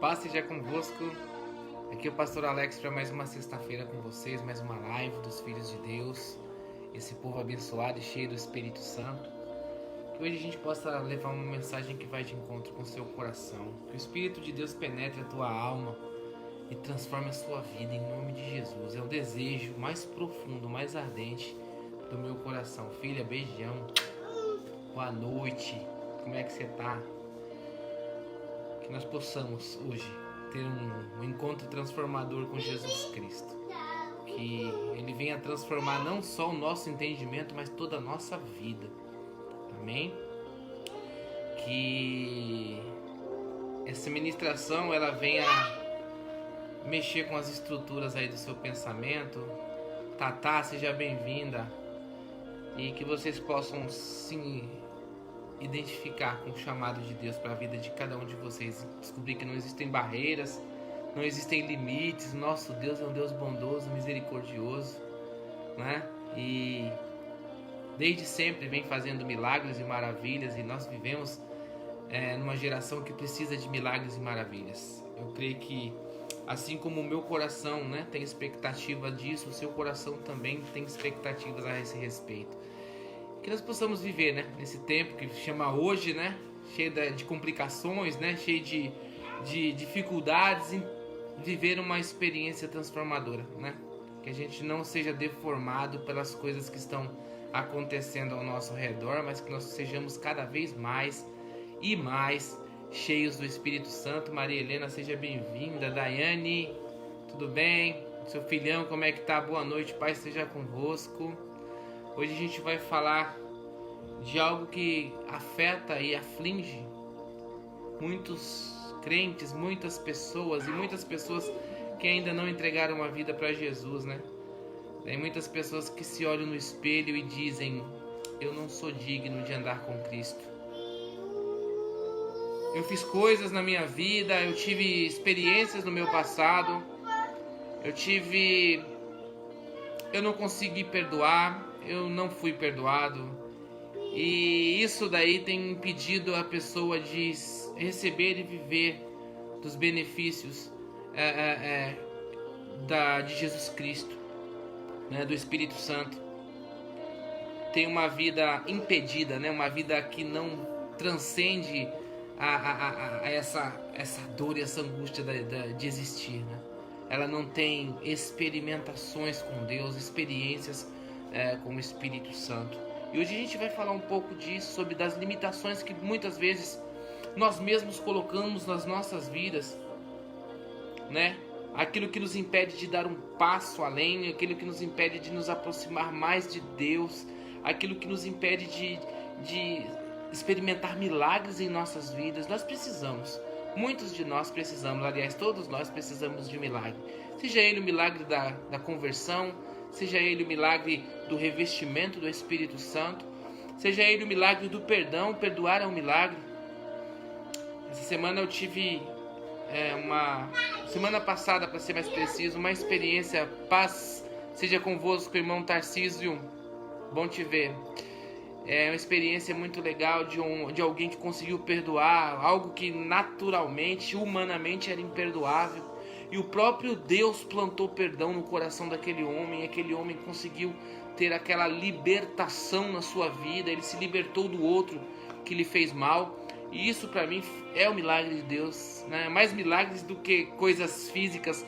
Paz seja convosco. Aqui é o pastor Alex para mais uma sexta-feira com vocês, mais uma live dos filhos de Deus, esse povo abençoado e cheio do Espírito Santo. Que hoje a gente possa levar uma mensagem que vai de encontro com o seu coração. Que o Espírito de Deus penetre a tua alma e transforme a sua vida em nome de Jesus. É o desejo mais profundo, mais ardente do meu coração. Filha, beijão. Boa noite. Como é que você tá? Que nós possamos hoje ter um encontro transformador com Jesus Cristo. Que Ele venha transformar não só o nosso entendimento, mas toda a nossa vida. Amém? Que essa ministração ela venha mexer com as estruturas aí do seu pensamento. Tatá, seja bem-vinda. E que vocês possam se identificar com o chamado de Deus para a vida de cada um de vocês. Descobrir que não existem barreiras, não existem limites. Nosso Deus é um Deus bondoso, misericordioso, né? E desde sempre vem fazendo milagres e maravilhas. E nós vivemos numa geração que precisa de milagres e maravilhas. Eu creio que assim como o meu coração, né, tem expectativa disso, o seu coração também tem expectativas a esse respeito. Que nós possamos viver, né, nesse tempo que chama hoje, né, cheio de complicações, né, cheio de dificuldades, em viver uma experiência transformadora, né? Que a gente não seja deformado pelas coisas que estão acontecendo ao nosso redor, mas que nós sejamos cada vez mais e mais cheios do Espírito Santo. Maria Helena, seja bem-vinda. Daiane, tudo bem? Seu filhão, como é que tá? Boa noite, Pai esteja convosco. Hoje a gente vai falar de algo que afeta e aflige muitos crentes, muitas pessoas e muitas pessoas que ainda não entregaram a vida para Jesus, né? Tem muitas pessoas que se olham no espelho e dizem: eu não sou digno de andar com Cristo. Eu fiz coisas na minha vida, eu tive experiências no meu passado, eu não consegui perdoar, eu não fui perdoado. E isso daí tem impedido a pessoa de receber e viver dos benefícios de Jesus Cristo, né, do Espírito Santo. Tem uma vida impedida, né, uma vida que não transcende essa dor e essa angústia de existir, né? Ela não tem experimentações com Deus, experiências com o Espírito Santo. E hoje a gente vai falar um pouco disso, sobre das limitações que muitas vezes nós mesmos colocamos nas nossas vidas, né? Aquilo que nos impede de dar um passo além, aquilo que nos impede de nos aproximar mais de Deus, aquilo que nos impede de experimentar milagres em nossas vidas. Nós precisamos, muitos de nós precisamos, aliás, todos nós precisamos de um milagre. Seja ele o milagre da conversão, seja ele o milagre do revestimento do Espírito Santo, seja ele o milagre do perdão. Perdoar é um milagre. Essa semana eu tive semana passada, para ser mais preciso, uma experiência. Paz seja convosco, irmão Tarcísio, bom te ver. É uma experiência muito legal de alguém que conseguiu perdoar algo que naturalmente, humanamente era imperdoável. E o próprio Deus plantou perdão no coração daquele homem. E aquele homem conseguiu ter aquela libertação na sua vida. Ele se libertou do outro que lhe fez mal. E isso para mim é o milagre de Deus, né? Mais milagres do que coisas físicas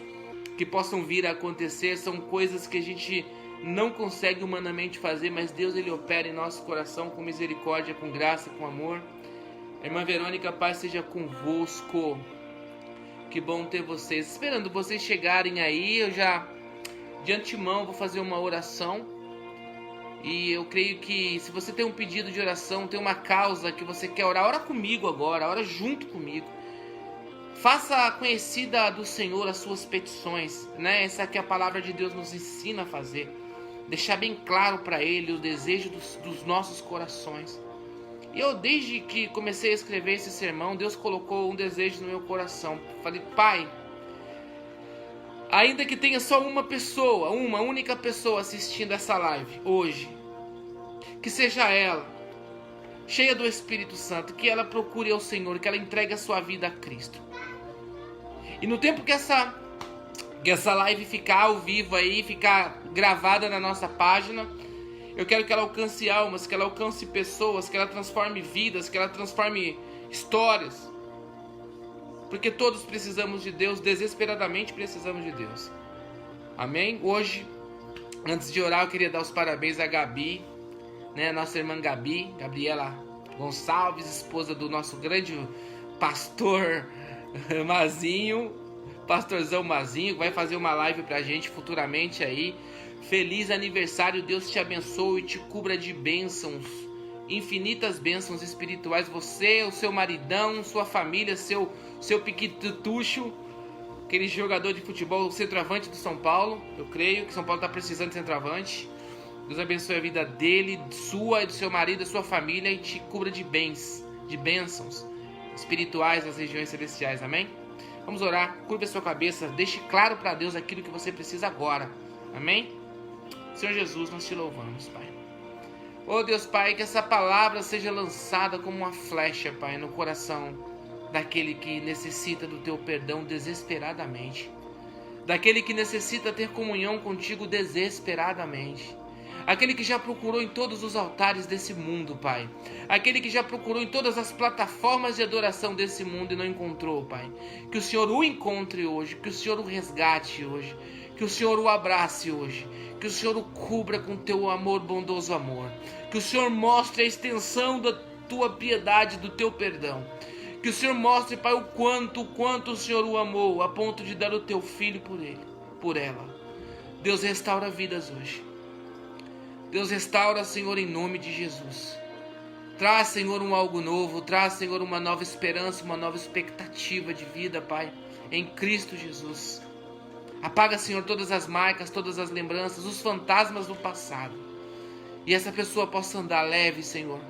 que possam vir a acontecer. São coisas que a gente não consegue humanamente fazer, mas Deus ele opera em nosso coração com misericórdia, com graça, com amor. Irmã Verônica, paz seja convosco. Que bom ter vocês. Esperando vocês chegarem aí, eu já de antemão vou fazer uma oração. E eu creio que se você tem um pedido de oração, tem uma causa que você quer orar, ora comigo agora, ora junto comigo. Faça conhecida do Senhor as suas petições, né? Essa que a palavra de Deus nos ensina a fazer. Deixar bem claro para Ele o desejo dos nossos corações. E eu, desde que comecei a escrever esse sermão, Deus colocou um desejo no meu coração. Falei: Pai, ainda que tenha só uma pessoa, uma única pessoa assistindo essa live hoje, que seja ela cheia do Espírito Santo, que ela procure ao Senhor, que ela entregue a sua vida a Cristo. E no tempo que essa live ficar ao vivo aí, ficar gravada na nossa página, eu quero que ela alcance almas, que ela alcance pessoas, que ela transforme vidas, que ela transforme histórias. Porque todos precisamos de Deus, desesperadamente precisamos de Deus. Amém? Hoje, antes de orar, eu queria dar os parabéns a Gabi, né? Nossa irmã Gabi, Gabriela Gonçalves, esposa do nosso grande pastor Mazinho, pastorzão Mazinho, que vai fazer uma live pra gente futuramente aí. Feliz aniversário, Deus te abençoe e te cubra de bênçãos, infinitas bênçãos espirituais. Você, o seu maridão, sua família, seu piquitucho, aquele jogador de futebol, o centroavante do São Paulo. Eu creio que São Paulo está precisando de centroavante. Deus abençoe a vida dele, sua e do seu marido, da sua família, e te cubra de bênçãos espirituais nas regiões celestiais. Amém? Vamos orar. Curva a sua cabeça, deixe claro para Deus aquilo que você precisa agora. Amém? Senhor Jesus, nós te louvamos, Pai. Oh Deus, Pai, que essa palavra seja lançada como uma flecha, Pai, no coração daquele que necessita do teu perdão desesperadamente, daquele que necessita ter comunhão contigo desesperadamente, aquele que já procurou em todos os altares desse mundo, Pai, aquele que já procurou em todas as plataformas de adoração desse mundo e não encontrou, Pai. Que o Senhor o encontre hoje, que o Senhor o resgate hoje, que o Senhor o abrace hoje, que o Senhor o cubra com teu amor, bondoso amor, que o Senhor mostre a extensão da tua piedade, do teu perdão, que o Senhor mostre, Pai, o quanto o Senhor o amou, a ponto de dar o teu filho por ela. Deus, restaura vidas hoje. Deus, restaura, Senhor, em nome de Jesus. Traz, Senhor, algo novo, traz, Senhor, uma nova esperança, uma nova expectativa de vida, Pai, em Cristo Jesus. Apaga, Senhor, todas as marcas, todas as lembranças, os fantasmas do passado. E essa pessoa possa andar leve, Senhor.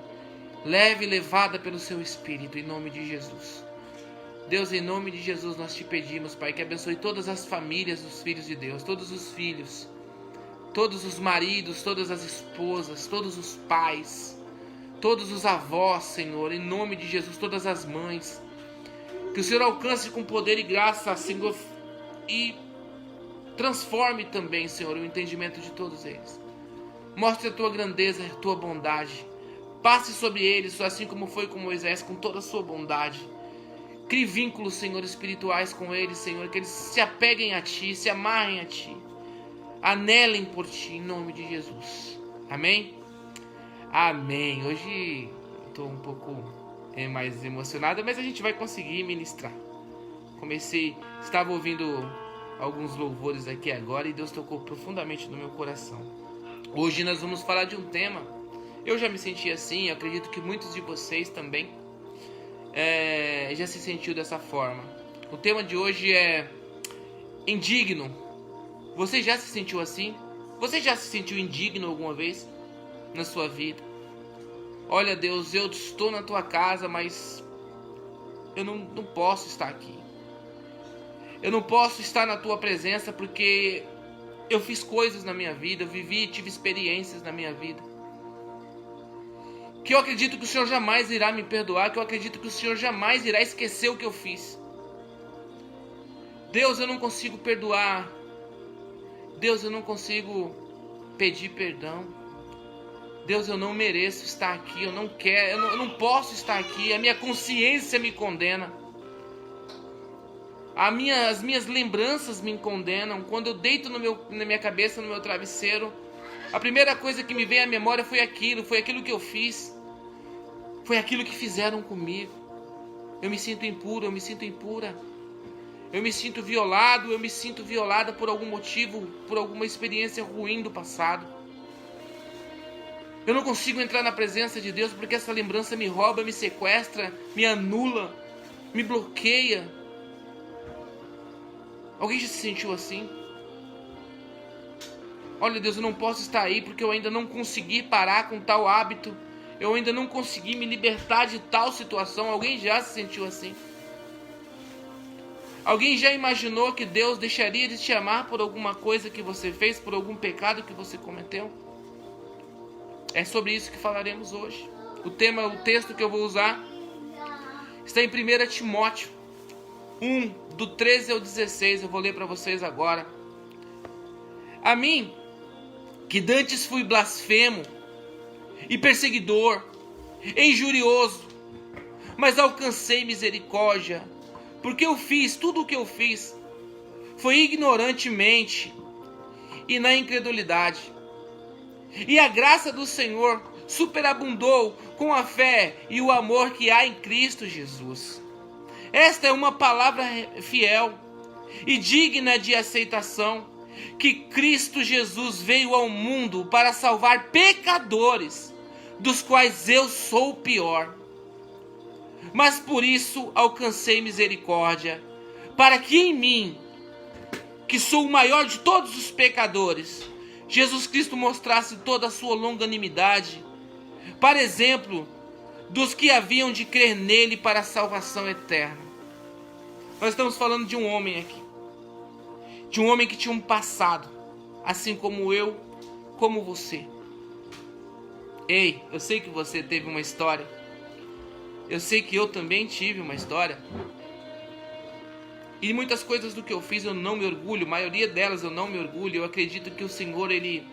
Leve, levada pelo seu Espírito, em nome de Jesus. Deus, em nome de Jesus, nós te pedimos, Pai, que abençoe todas as famílias dos filhos de Deus, todos os filhos, todos os maridos, todas as esposas, todos os pais, todos os avós, Senhor, em nome de Jesus, todas as mães. Que o Senhor alcance com poder e graça, Senhor, e transforme também, Senhor, o entendimento de todos eles. Mostre a tua grandeza, a tua bondade. Passe sobre eles, assim como foi com Moisés, com toda a sua bondade. Crie vínculos, Senhor, espirituais com eles, Senhor, que eles se apeguem a Ti, se amarrem a Ti. Anelem por Ti, em nome de Jesus. Amém? Amém. Hoje eu estou um pouco mais emocionado, mas a gente vai conseguir ministrar. Estava ouvindo alguns louvores aqui agora e Deus tocou profundamente no meu coração. Hoje nós vamos falar de um tema. Eu já me senti assim, eu acredito que muitos de vocês também já se sentiu dessa forma. O tema de hoje é indigno. Você já se sentiu assim? Você já se sentiu indigno alguma vez na sua vida? Olha, Deus, eu estou na tua casa, mas eu não posso estar aqui. Eu não posso estar na tua presença porque eu fiz coisas na minha vida, eu tive experiências na minha vida, que eu acredito que o Senhor jamais irá me perdoar, que eu acredito que o Senhor jamais irá esquecer o que eu fiz. Deus, eu não consigo perdoar. Deus, eu não consigo pedir perdão. Deus, eu não mereço estar aqui, eu não quero, eu não posso estar aqui, a minha consciência me condena. As minhas lembranças me condenam. Quando eu deito na minha cabeça, no meu travesseiro, a primeira coisa que me vem à memória foi aquilo que eu fiz. Foi aquilo que fizeram comigo. Eu me sinto impuro, eu me sinto impura. Eu me sinto violado, eu me sinto violada por algum motivo, por alguma experiência ruim do passado. Eu não consigo entrar na presença de Deus porque essa lembrança me rouba, me sequestra, me anula, me bloqueia. Alguém já se sentiu assim? Olha, Deus, eu não posso estar aí porque eu ainda não consegui parar com tal hábito. Eu ainda não consegui me libertar de tal situação. Alguém já se sentiu assim? Alguém já imaginou que Deus deixaria de te amar por alguma coisa que você fez, por algum pecado que você cometeu? É sobre isso que falaremos hoje. O texto que eu vou usar está em 1 Timóteo, 1, do 13 ao 16, eu vou ler para vocês agora. A mim, que dantes fui blasfemo e perseguidor, injurioso, mas alcancei misericórdia, porque eu fiz tudo o que eu fiz, foi ignorantemente e na incredulidade. E a graça do Senhor superabundou com a fé e o amor que há em Cristo Jesus. Esta é uma palavra fiel e digna de aceitação, que Cristo Jesus veio ao mundo para salvar pecadores, dos quais eu sou o pior. Mas por isso alcancei misericórdia, para que em mim, que sou o maior de todos os pecadores, Jesus Cristo mostrasse toda a sua longanimidade, para exemplo dos que haviam de crer nele para a salvação eterna. Nós estamos falando de um homem aqui, de um homem que tinha um passado, assim como eu, como você. Ei, eu sei que você teve uma história, eu sei que eu também tive uma história, e muitas coisas do que eu fiz eu não me orgulho, a maioria delas eu não me orgulho. Eu acredito que o Senhor, ele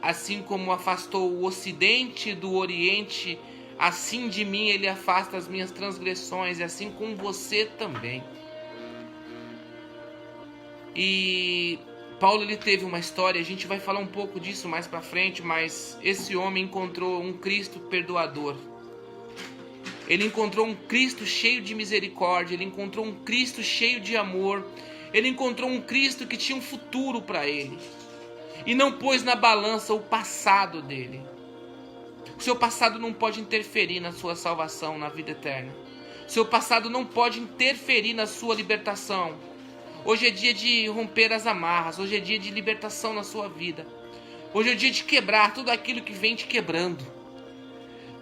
assim como afastou o Ocidente do Oriente, assim de mim Ele afasta as minhas transgressões, e assim com você também. E Paulo, ele teve uma história, a gente vai falar um pouco disso mais pra frente, mas esse homem encontrou um Cristo perdoador. Ele encontrou um Cristo cheio de misericórdia, ele encontrou um Cristo cheio de amor, ele encontrou um Cristo que tinha um futuro para ele. E não pôs na balança o passado dele. O seu passado não pode interferir na sua salvação, na vida eterna. O seu passado não pode interferir na sua libertação. Hoje é dia de romper as amarras, hoje é dia de libertação na sua vida. Hoje é dia de quebrar tudo aquilo que vem te quebrando,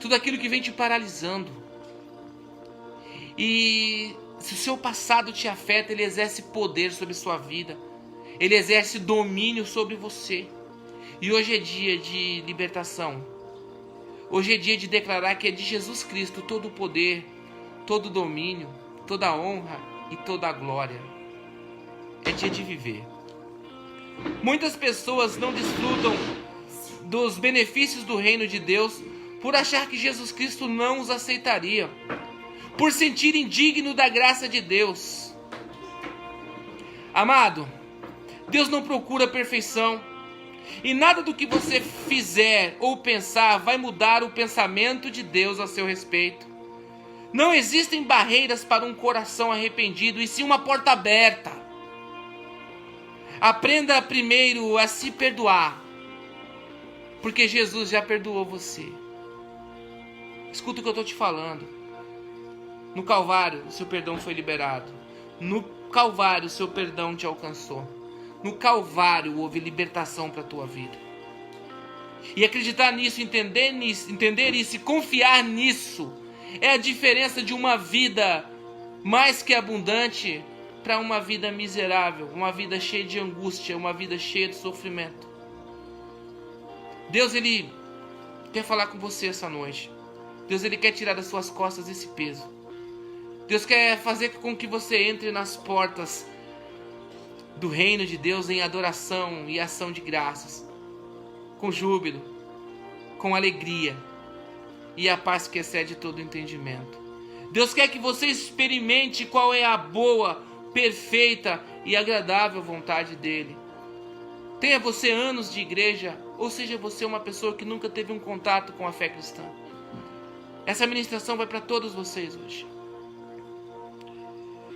tudo aquilo que vem te paralisando. E se o seu passado te afeta, ele exerce poder sobre sua vida. Ele exerce domínio sobre você. E hoje é dia de libertação. Hoje é dia de declarar que é de Jesus Cristo todo o poder, todo o domínio, toda a honra e toda a glória. É dia de viver. Muitas pessoas não desfrutam dos benefícios do reino de Deus por achar que Jesus Cristo não os aceitaria, por sentir indigno da graça de Deus. Amado, Deus não procura perfeição, e nada do que você fizer ou pensar vai mudar o pensamento de Deus a seu respeito. Não existem barreiras para um coração arrependido, e sim uma porta aberta. Aprenda primeiro a se perdoar, porque Jesus já perdoou você. Escuta o que eu estou te falando. No Calvário, o seu perdão foi liberado. No Calvário, o seu perdão te alcançou. No Calvário, houve libertação para a tua vida. E acreditar nisso, entender isso e confiar nisso é a diferença de uma vida mais que abundante para uma vida miserável, uma vida cheia de angústia, uma vida cheia de sofrimento. Deus, Ele quer falar com você essa noite. Deus, Ele quer tirar das suas costas esse peso. Deus quer fazer com que você entre nas portas do reino de Deus em adoração e ação de graças, com júbilo, com alegria e a paz que excede todo entendimento. Deus quer que você experimente qual é a boa, perfeita e agradável vontade dele. Tenha você anos de igreja, ou seja você uma pessoa que nunca teve um contato com a fé cristã. Essa ministração vai para todos vocês hoje.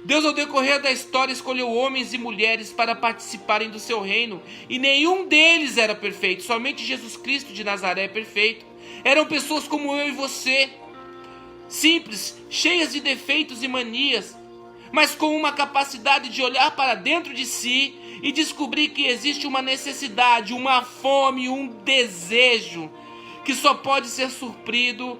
Deus, ao decorrer da história, escolheu homens e mulheres para participarem do seu reino, e nenhum deles era perfeito, somente Jesus Cristo de Nazaré é perfeito. Eram pessoas como eu e você, simples, cheias de defeitos e manias, mas com uma capacidade de olhar para dentro de si e descobrir que existe uma necessidade, uma fome, um desejo que só pode ser suprido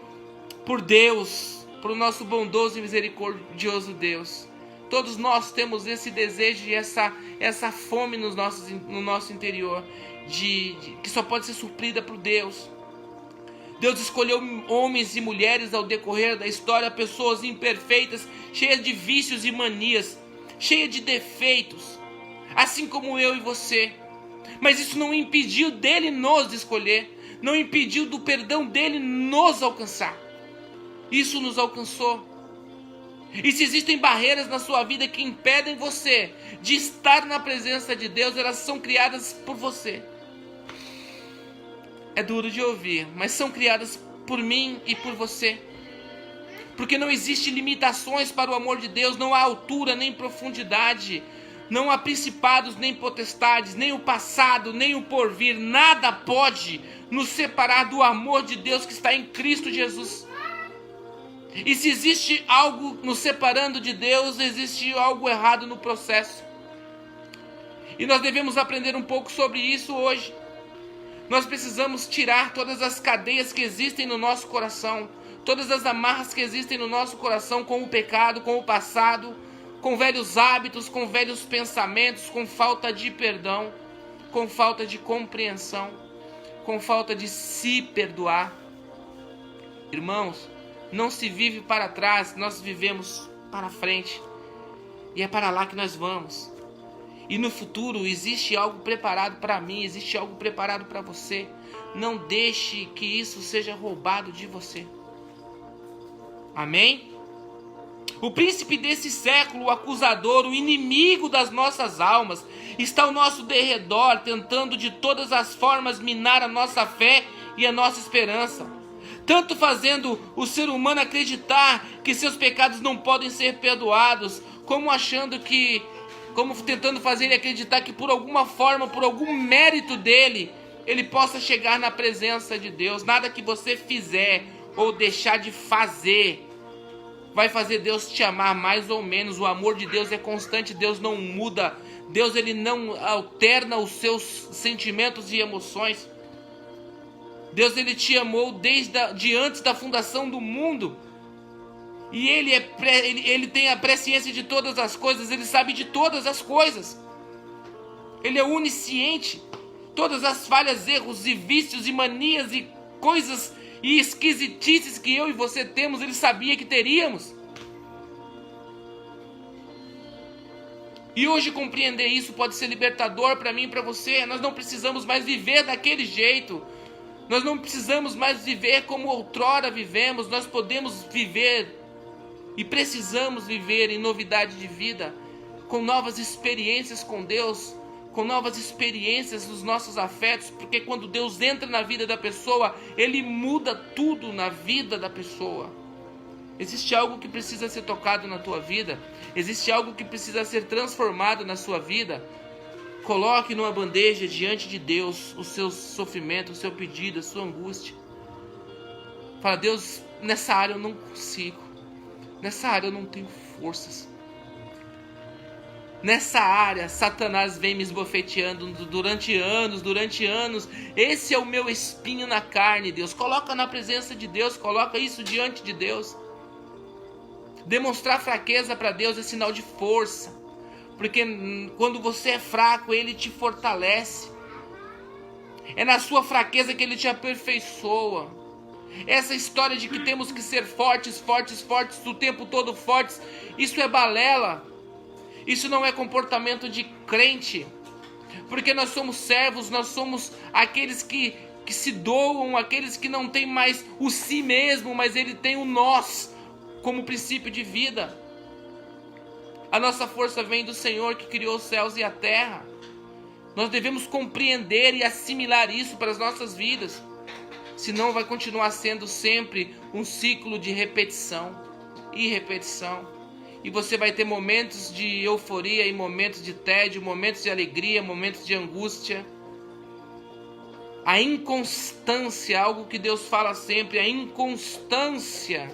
por Deus, por nosso bondoso e misericordioso Deus. Todos nós temos esse desejo e essa fome no nosso interior, que só pode ser suprida por Deus. Deus escolheu homens e mulheres ao decorrer da história, pessoas imperfeitas, cheias de vícios e manias, cheias de defeitos, assim como eu e você. Mas isso não impediu dele nos escolher, não impediu do perdão dele nos alcançar. Isso nos alcançou. E se existem barreiras na sua vida que impedem você de estar na presença de Deus, elas são criadas por você. É duro de ouvir, mas são criadas por mim e por você. Porque não existe limitações para o amor de Deus, não há altura nem profundidade, não há principados nem potestades, nem o passado, nem o porvir, nada pode nos separar do amor de Deus que está em Cristo Jesus. E se existe algo nos separando de Deus, existe algo errado no processo. E nós devemos aprender um pouco sobre isso hoje. Nós precisamos tirar todas as cadeias que existem no nosso coração, todas as amarras que existem no nosso coração com o pecado, com o passado, com velhos hábitos, com velhos pensamentos, com falta de perdão, com falta de compreensão, com falta de se perdoar. Irmãos, não se vive para trás, nós vivemos para frente. E é para lá que nós vamos. E no futuro existe algo preparado para mim, existe algo preparado para você. Não deixe que isso seja roubado de você. Amém? O príncipe desse século, o acusador, o inimigo das nossas almas, está ao nosso derredor, tentando de todas as formas minar a nossa fé e a nossa esperança. Tanto fazendo o ser humano acreditar que seus pecados não podem ser perdoados, como tentando fazer ele acreditar que por alguma forma, por algum mérito dele, ele possa chegar na presença de Deus. Nada que você fizer ou deixar de fazer vai fazer Deus te amar mais ou menos. O amor de Deus é constante, Deus não muda, Deus ele não alterna os seus sentimentos e emoções. Deus ele te amou de antes da fundação do mundo. E ele tem a presciência de todas as coisas, ele sabe de todas as coisas. Ele é onisciente. Todas as falhas, erros e vícios e manias e coisas e esquisitices que eu e você temos, ele sabia que teríamos. E hoje compreender isso pode ser libertador para mim e para você. Nós não precisamos mais viver daquele jeito. Nós não precisamos mais viver como outrora vivemos. Nós podemos viver e precisamos viver em novidade de vida, com novas experiências com Deus, com novas experiências nos nossos afetos, porque quando Deus entra na vida da pessoa, Ele muda tudo na vida da pessoa. Existe algo que precisa ser tocado na tua vida, existe algo que precisa ser transformado na sua vida. Coloque numa bandeja diante de Deus o seu sofrimento, o seu pedido, a sua angústia. Fala: Deus, nessa área eu não consigo, nessa área eu não tenho forças. Nessa área, Satanás vem me esbofeteando durante anos. Esse é o meu espinho na carne, Deus. Coloca na presença de Deus, coloca isso diante de Deus. Demonstrar fraqueza para Deus é sinal de força. Porque quando você é fraco, Ele te fortalece. É na sua fraqueza que Ele te aperfeiçoa. Essa história de que temos que ser fortes, o tempo todo fortes, isso é balela. Isso não é comportamento de crente. Porque nós somos servos, nós somos aqueles que se doam, aqueles que não têm mais o si mesmo, mas Ele tem o nós como princípio de vida. A nossa força vem do Senhor que criou os céus e a terra. Nós devemos compreender e assimilar isso para as nossas vidas. Senão vai continuar sendo sempre um ciclo de repetição e repetição. E você vai ter momentos de euforia e momentos de tédio, momentos de alegria, momentos de angústia. A inconstância, algo que Deus fala sempre, a inconstância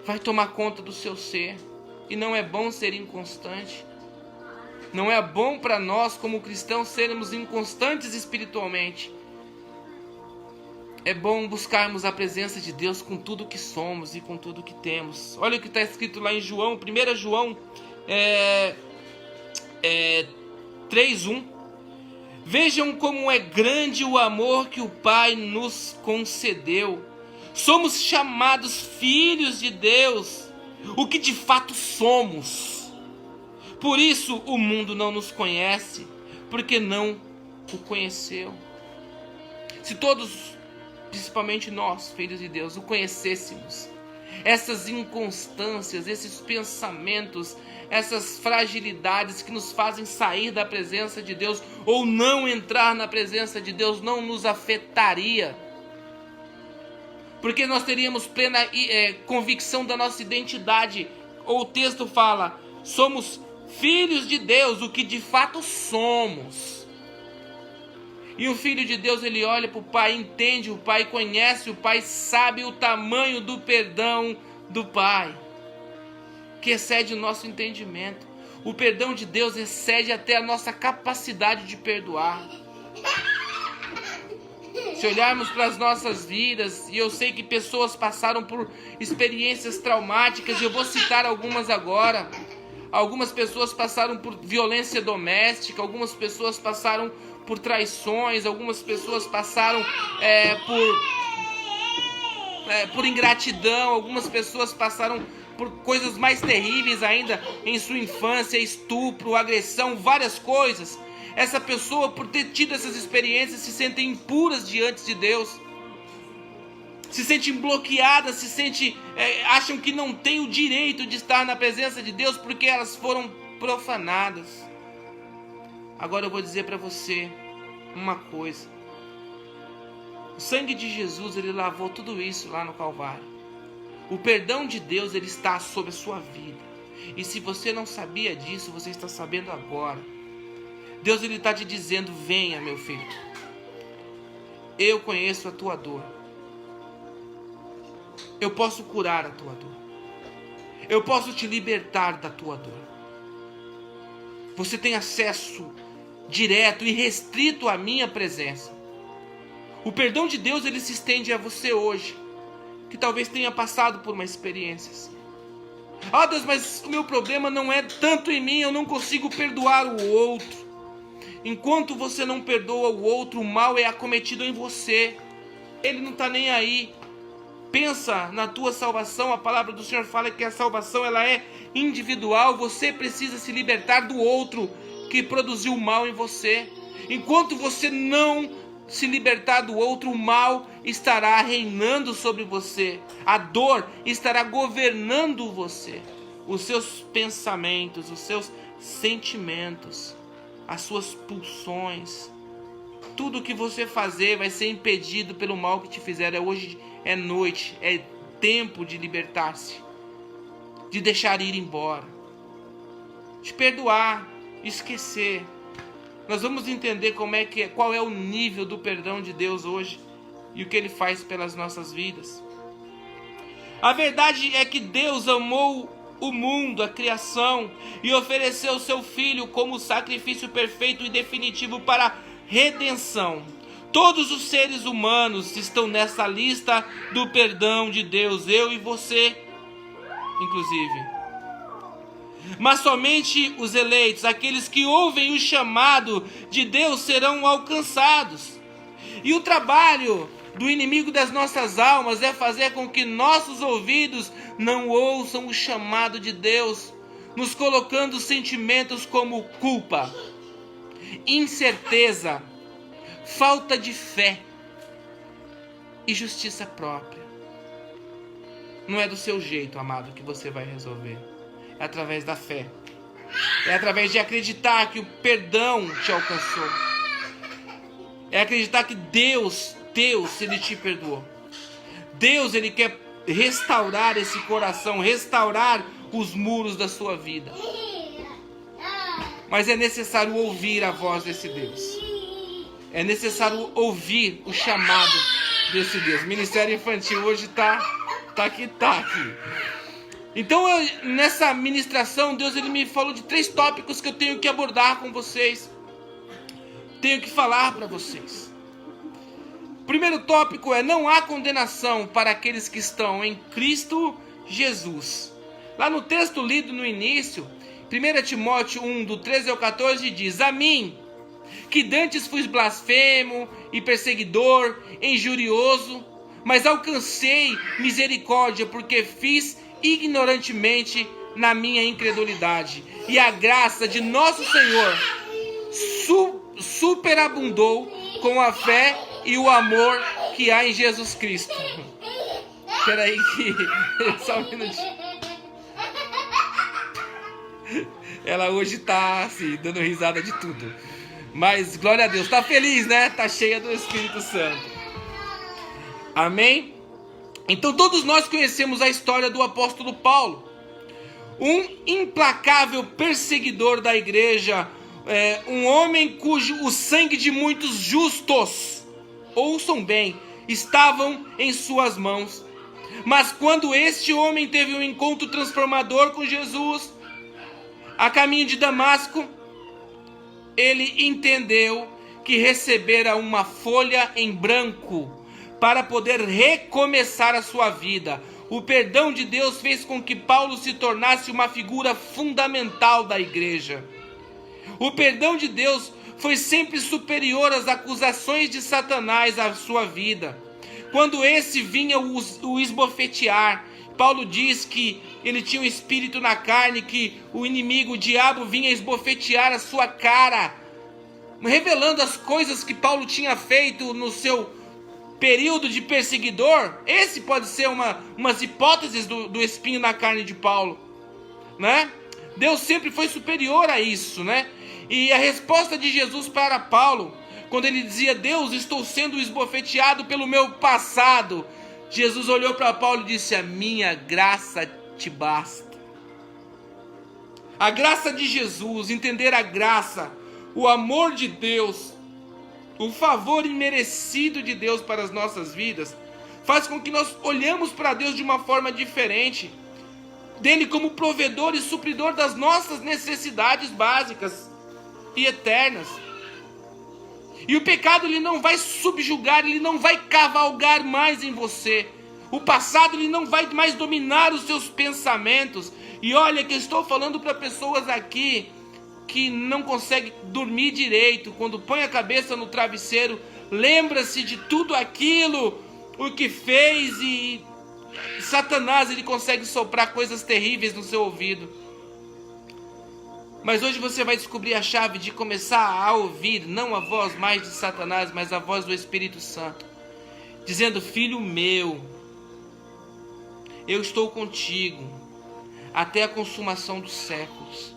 vai tomar conta do seu ser. E não é bom ser inconstante. Não é bom para nós como cristãos sermos inconstantes espiritualmente. É bom buscarmos a presença de Deus com tudo que somos e com tudo que temos. Olha o que está escrito lá em João, 1 João 3:1. Vejam como é grande o amor que o Pai nos concedeu. Somos chamados filhos de Deus, o que de fato somos. Por isso o mundo não nos conhece, porque não o conheceu. Se todos, principalmente nós, filhos de Deus, o conhecêssemos, essas inconstâncias, esses pensamentos, essas fragilidades que nos fazem sair da presença de Deus ou não entrar na presença de Deus, não nos afetaria, porque nós teríamos plena convicção da nossa identidade. O texto fala, somos filhos de Deus, o que de fato somos. E o filho de Deus, ele olha para o Pai, entende o Pai, conhece o Pai, sabe o tamanho do perdão do Pai, que excede o nosso entendimento. O perdão de Deus excede até a nossa capacidade de perdoar. Se olharmos para as nossas vidas, e eu sei que pessoas passaram por experiências traumáticas, e eu vou citar algumas agora. Algumas pessoas passaram por violência doméstica, algumas pessoas passaram por traições, algumas pessoas passaram por ingratidão, algumas pessoas passaram por coisas mais terríveis ainda em sua infância, estupro, agressão, várias coisas. Essa pessoa, por ter tido essas experiências, se sentem impuras diante de Deus, se sentem bloqueadas, acham que não têm o direito de estar na presença de Deus porque elas foram profanadas. Agora eu vou dizer para você uma coisa. O sangue de Jesus, ele lavou tudo isso lá no Calvário. O perdão de Deus, ele está sobre a sua vida. E se você não sabia disso, você está sabendo agora. Deus, ele está te dizendo, venha, meu filho. Eu conheço a tua dor. Eu posso curar a tua dor. Eu posso te libertar da tua dor. Você tem acesso direto e restrito à minha presença. O perdão de Deus, ele se estende a você hoje, que talvez tenha passado por uma experiência assim. Ah, Deus, mas o meu problema não é tanto em mim, eu não consigo perdoar o outro. Enquanto você não perdoa o outro, o mal é acometido em você. Ele não está nem aí. Pensa na tua salvação. A palavra do Senhor fala que a salvação, ela é individual. Você precisa se libertar do outro que produziu o mal em você. Enquanto você não se libertar do outro, o mal estará reinando sobre você. A dor estará governando você. Os seus pensamentos, os seus sentimentos, as suas pulsões, tudo que você fazer vai ser impedido pelo mal que te fizeram. Hoje é noite, é tempo de libertar-se, de deixar ir embora, de perdoar, esquecer. Nós vamos entender qual é o nível do perdão de Deus hoje e o que Ele faz pelas nossas vidas. A verdade é que Deus amou o mundo, a criação, e ofereceu seu Filho como sacrifício perfeito e definitivo para a redenção. Todos os seres humanos estão nessa lista do perdão de Deus, eu e você, inclusive. Mas somente os eleitos, aqueles que ouvem o chamado de Deus, serão alcançados. E o trabalho do inimigo das nossas almas é fazer com que nossos ouvidos não ouçam o chamado de Deus, nos colocando sentimentos como culpa, incerteza, falta de fé e justiça própria. Não é do seu jeito, amado, que você vai resolver. É através da fé. É através de acreditar que o perdão te alcançou. É acreditar que Deus, Ele te perdoou. Deus, Ele quer restaurar esse coração, restaurar os muros da sua vida. Mas é necessário ouvir a voz desse Deus. É necessário ouvir o chamado desse Deus. Ministério Infantil hoje tá aqui. Então, nessa ministração, Deus, Ele me falou de 3 tópicos que eu tenho que abordar com vocês. Tenho que falar para vocês. O primeiro tópico é: não há condenação para aqueles que estão em Cristo Jesus. Lá no texto lido no início, 1 Timóteo 1, do 13 ao 14, diz: a mim, que dantes fui blasfemo e perseguidor, injurioso, mas alcancei misericórdia, porque fiz ignorantemente na minha incredulidade. E a graça de nosso Senhor superabundou com a fé e o amor que há em Jesus Cristo. Espera aí que... Só um minutinho. Ela hoje tá assim, dando risada de tudo. Mas glória a Deus, tá feliz, né? Tá cheia do Espírito Santo. Amém? Então todos nós conhecemos a história do apóstolo Paulo, um implacável perseguidor da igreja, um homem cujo o sangue de muitos justos, ouçam bem, estavam em suas mãos. Mas quando este homem teve um encontro transformador com Jesus, a caminho de Damasco, ele entendeu que recebera uma folha em branco para poder recomeçar a sua vida. O perdão de Deus fez com que Paulo se tornasse uma figura fundamental da igreja. O perdão de Deus foi sempre superior às acusações de Satanás à sua vida. Quando esse vinha o esbofetear, Paulo diz que ele tinha um espírito na carne, que o inimigo, o diabo, vinha esbofetear a sua cara, revelando as coisas que Paulo tinha feito no seu período de perseguidor. Esse pode ser umas hipóteses do espinho na carne de Paulo, né? Deus sempre foi superior a isso, né? E a resposta de Jesus para Paulo, quando ele dizia: Deus, estou sendo esbofeteado pelo meu passado, Jesus olhou para Paulo e disse: a minha graça te basta. A graça de Jesus, entender a graça, o amor de Deus, o favor imerecido de Deus para as nossas vidas, faz com que nós olhemos para Deus de uma forma diferente, dele como provedor e supridor das nossas necessidades básicas e eternas. E o pecado, ele não vai subjugar, ele não vai cavalgar mais em você. O passado, ele não vai mais dominar os seus pensamentos. E olha que eu estou falando para pessoas aqui que não conseguem dormir direito. Quando põe a cabeça no travesseiro, lembra-se de tudo aquilo o que fez, e Satanás, ele consegue soprar coisas terríveis no seu ouvido. Mas hoje você vai descobrir a chave de começar a ouvir não a voz mais de Satanás, mas a voz do Espírito Santo, dizendo: filho meu, eu estou contigo até a consumação dos séculos.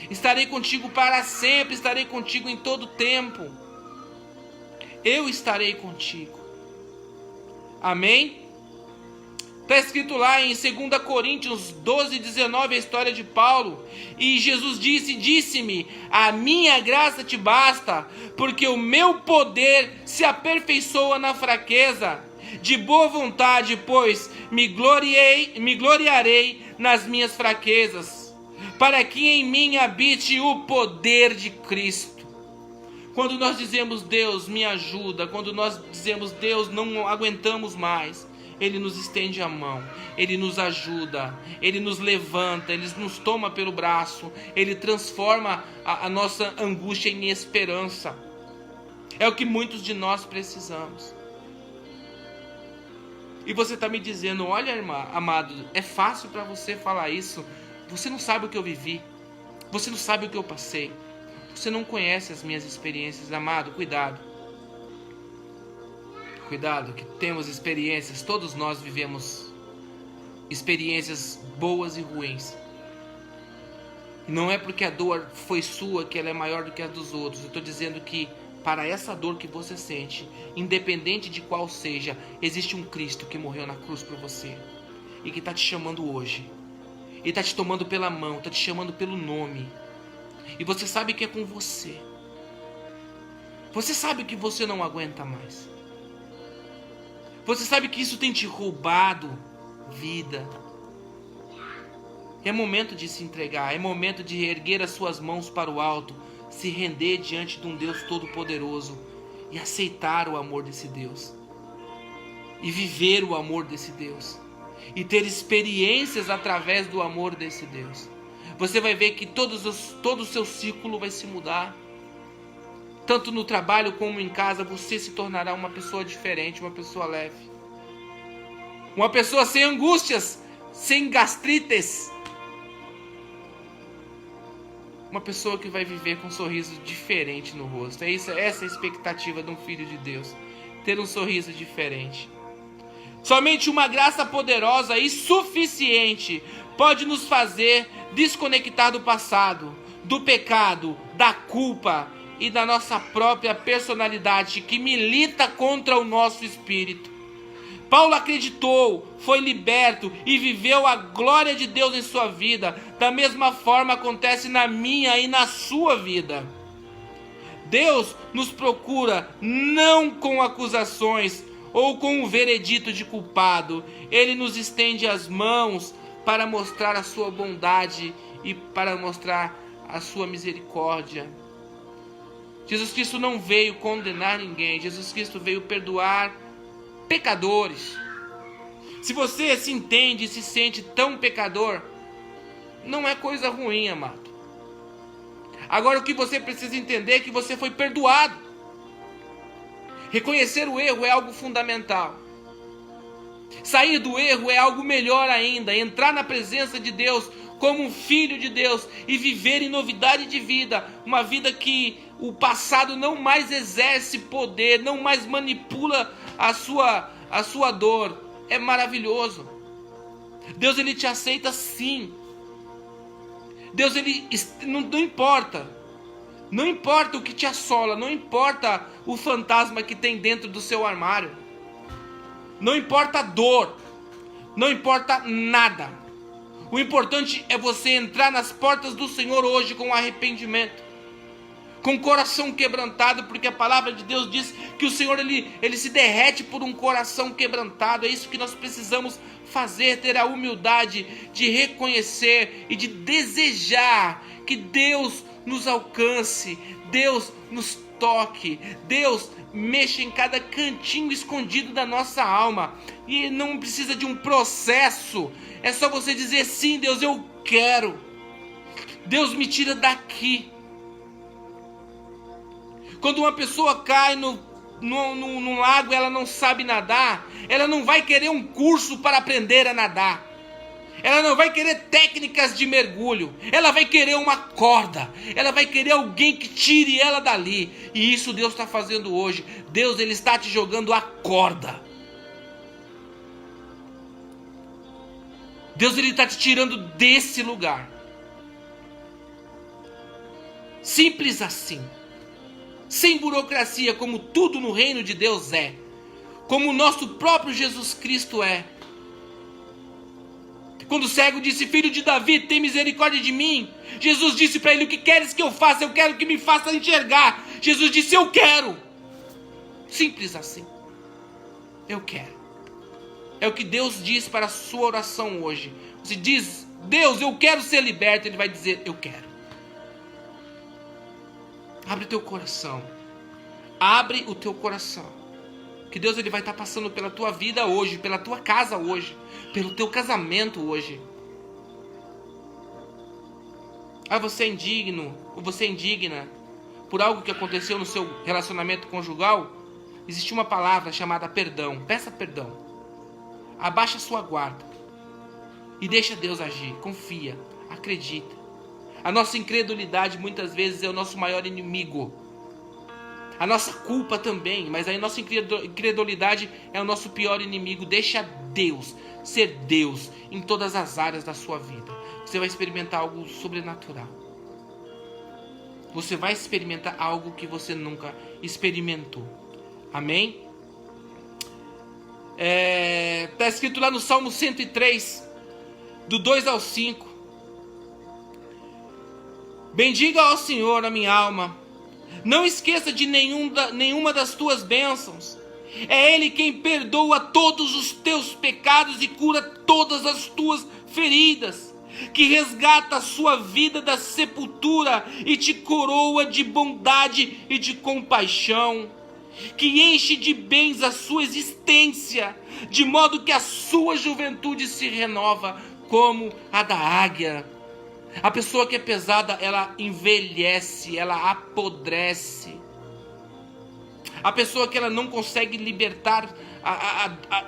Estarei contigo para sempre, estarei contigo em todo tempo. Eu estarei contigo. Amém? Está escrito lá em 2 Coríntios 12, 19, a história de Paulo. E Jesus disse-me: a minha graça te basta, porque o meu poder se aperfeiçoa na fraqueza. De boa vontade, pois, me gloriarei nas minhas fraquezas, para que em mim habite o poder de Cristo. Quando nós dizemos: Deus, me ajuda, quando nós dizemos: Deus, não aguentamos mais, Ele nos estende a mão, Ele nos ajuda, Ele nos levanta, Ele nos toma pelo braço, Ele transforma a nossa angústia em esperança. É o que muitos de nós precisamos. E você está me dizendo: olha, irmã, amado, é fácil para você falar isso. Você não sabe o que eu vivi, você não sabe o que eu passei, você não conhece as minhas experiências. Amado, cuidado. Cuidado, que temos experiências, todos nós vivemos experiências boas e ruins. E não é porque a dor foi sua que ela é maior do que a dos outros. Eu estou dizendo que para essa dor que você sente, independente de qual seja, existe um Cristo que morreu na cruz por você e que está te chamando hoje. Ele está te tomando pela mão, está te chamando pelo nome. E você sabe que é com você. Você sabe que você não aguenta mais. Você sabe que isso tem te roubado vida. É momento de se entregar, é momento de erguer as suas mãos para o alto, se render diante de um Deus todo-poderoso e aceitar o amor desse Deus. E viver o amor desse Deus. E ter experiências através do amor desse Deus. Você vai ver que todo o seu círculo vai se mudar. tanto no trabalho como em casa, você se tornará uma pessoa diferente, uma pessoa leve. Uma pessoa sem angústias, sem gastrites. Uma pessoa que vai viver com um sorriso diferente no rosto. Essa é a expectativa de um filho de Deus. Ter um sorriso diferente. Somente uma graça poderosa e suficiente pode nos fazer desconectar do passado, do pecado, da culpa e da nossa própria personalidade que milita contra o nosso espírito. Paulo acreditou, foi liberto e viveu a glória de Deus em sua vida. Da mesma forma acontece na minha e na sua vida. Deus nos procura não com acusações ou com um veredito de culpado. Ele nos estende as mãos para mostrar a sua bondade e para mostrar a sua misericórdia. Jesus Cristo não veio condenar ninguém. Jesus Cristo veio perdoar pecadores. Se você se entende e se sente tão pecador, não é coisa ruim, amado. Agora o que você precisa entender é que você foi perdoado. Reconhecer o erro é algo fundamental. Sair do erro é algo melhor ainda. Entrar na presença de Deus como um filho de Deus e viver em novidade de vida. Uma vida que o passado não mais exerce poder, não mais manipula a sua dor. É maravilhoso. Deus, ele te aceita sim. Deus, ele não importa. Não importa o que te assola, não importa o fantasma que tem dentro do seu armário. Não importa a dor. Não importa nada. O importante é você entrar nas portas do Senhor hoje com arrependimento, com o coração quebrantado, porque a palavra de Deus diz que o Senhor ele se derrete por um coração quebrantado. É isso que nós precisamos fazer, ter a humildade de reconhecer e de desejar que Deus nos alcance, Deus nos toque, Deus mexa em cada cantinho escondido da nossa alma. E não precisa de um processo, é só você dizer sim, Deus, eu quero. Deus, me tira daqui. Quando uma pessoa cai num lago e ela não sabe nadar, ela não vai querer um curso para aprender a nadar. Ela não vai querer técnicas de mergulho. Ela vai querer uma corda. Ela vai querer alguém que tire ela dali. E isso Deus está fazendo hoje. Deus, ele está te jogando a corda. Deus, ele está te tirando desse lugar. Simples assim. Sem burocracia, como tudo no reino de Deus é. Como o nosso próprio Jesus Cristo é. Quando o cego disse, filho de Davi, tem misericórdia de mim. Jesus disse para ele, o que queres que eu faça? Eu quero que me faça enxergar. Jesus disse, eu quero. Simples assim. Eu quero. É o que Deus diz para a sua oração hoje. Você diz, Deus, eu quero ser liberto. Ele vai dizer, eu quero. Abre o teu coração. Abre o teu coração. Que Deus, ele vai estar passando pela tua vida hoje, pela tua casa hoje, pelo teu casamento hoje. Ah, você é indigno, ou você é indigna por algo que aconteceu no seu relacionamento conjugal? Existe uma palavra chamada perdão. Peça perdão. Abaixa a sua guarda e deixa Deus agir. Confia, acredita. A nossa incredulidade muitas vezes é o nosso maior inimigo. A nossa culpa também, mas a nossa incredulidade é o nosso pior inimigo. Deixa Deus ser Deus em todas as áreas da sua vida. Você vai experimentar algo sobrenatural. Você vai experimentar algo que você nunca experimentou. Amém? Está escrito lá no Salmo 103, do 2 ao 5. Bendiga ao Senhor a minha alma. Não esqueça de nenhuma das tuas bênçãos. É Ele quem perdoa todos os teus pecados e cura todas as tuas feridas, que resgata a sua vida da sepultura e te coroa de bondade e de compaixão, que enche de bens a sua existência, de modo que a sua juventude se renova como a da águia. A pessoa que é pesada, ela envelhece, ela apodrece. A pessoa que ela não consegue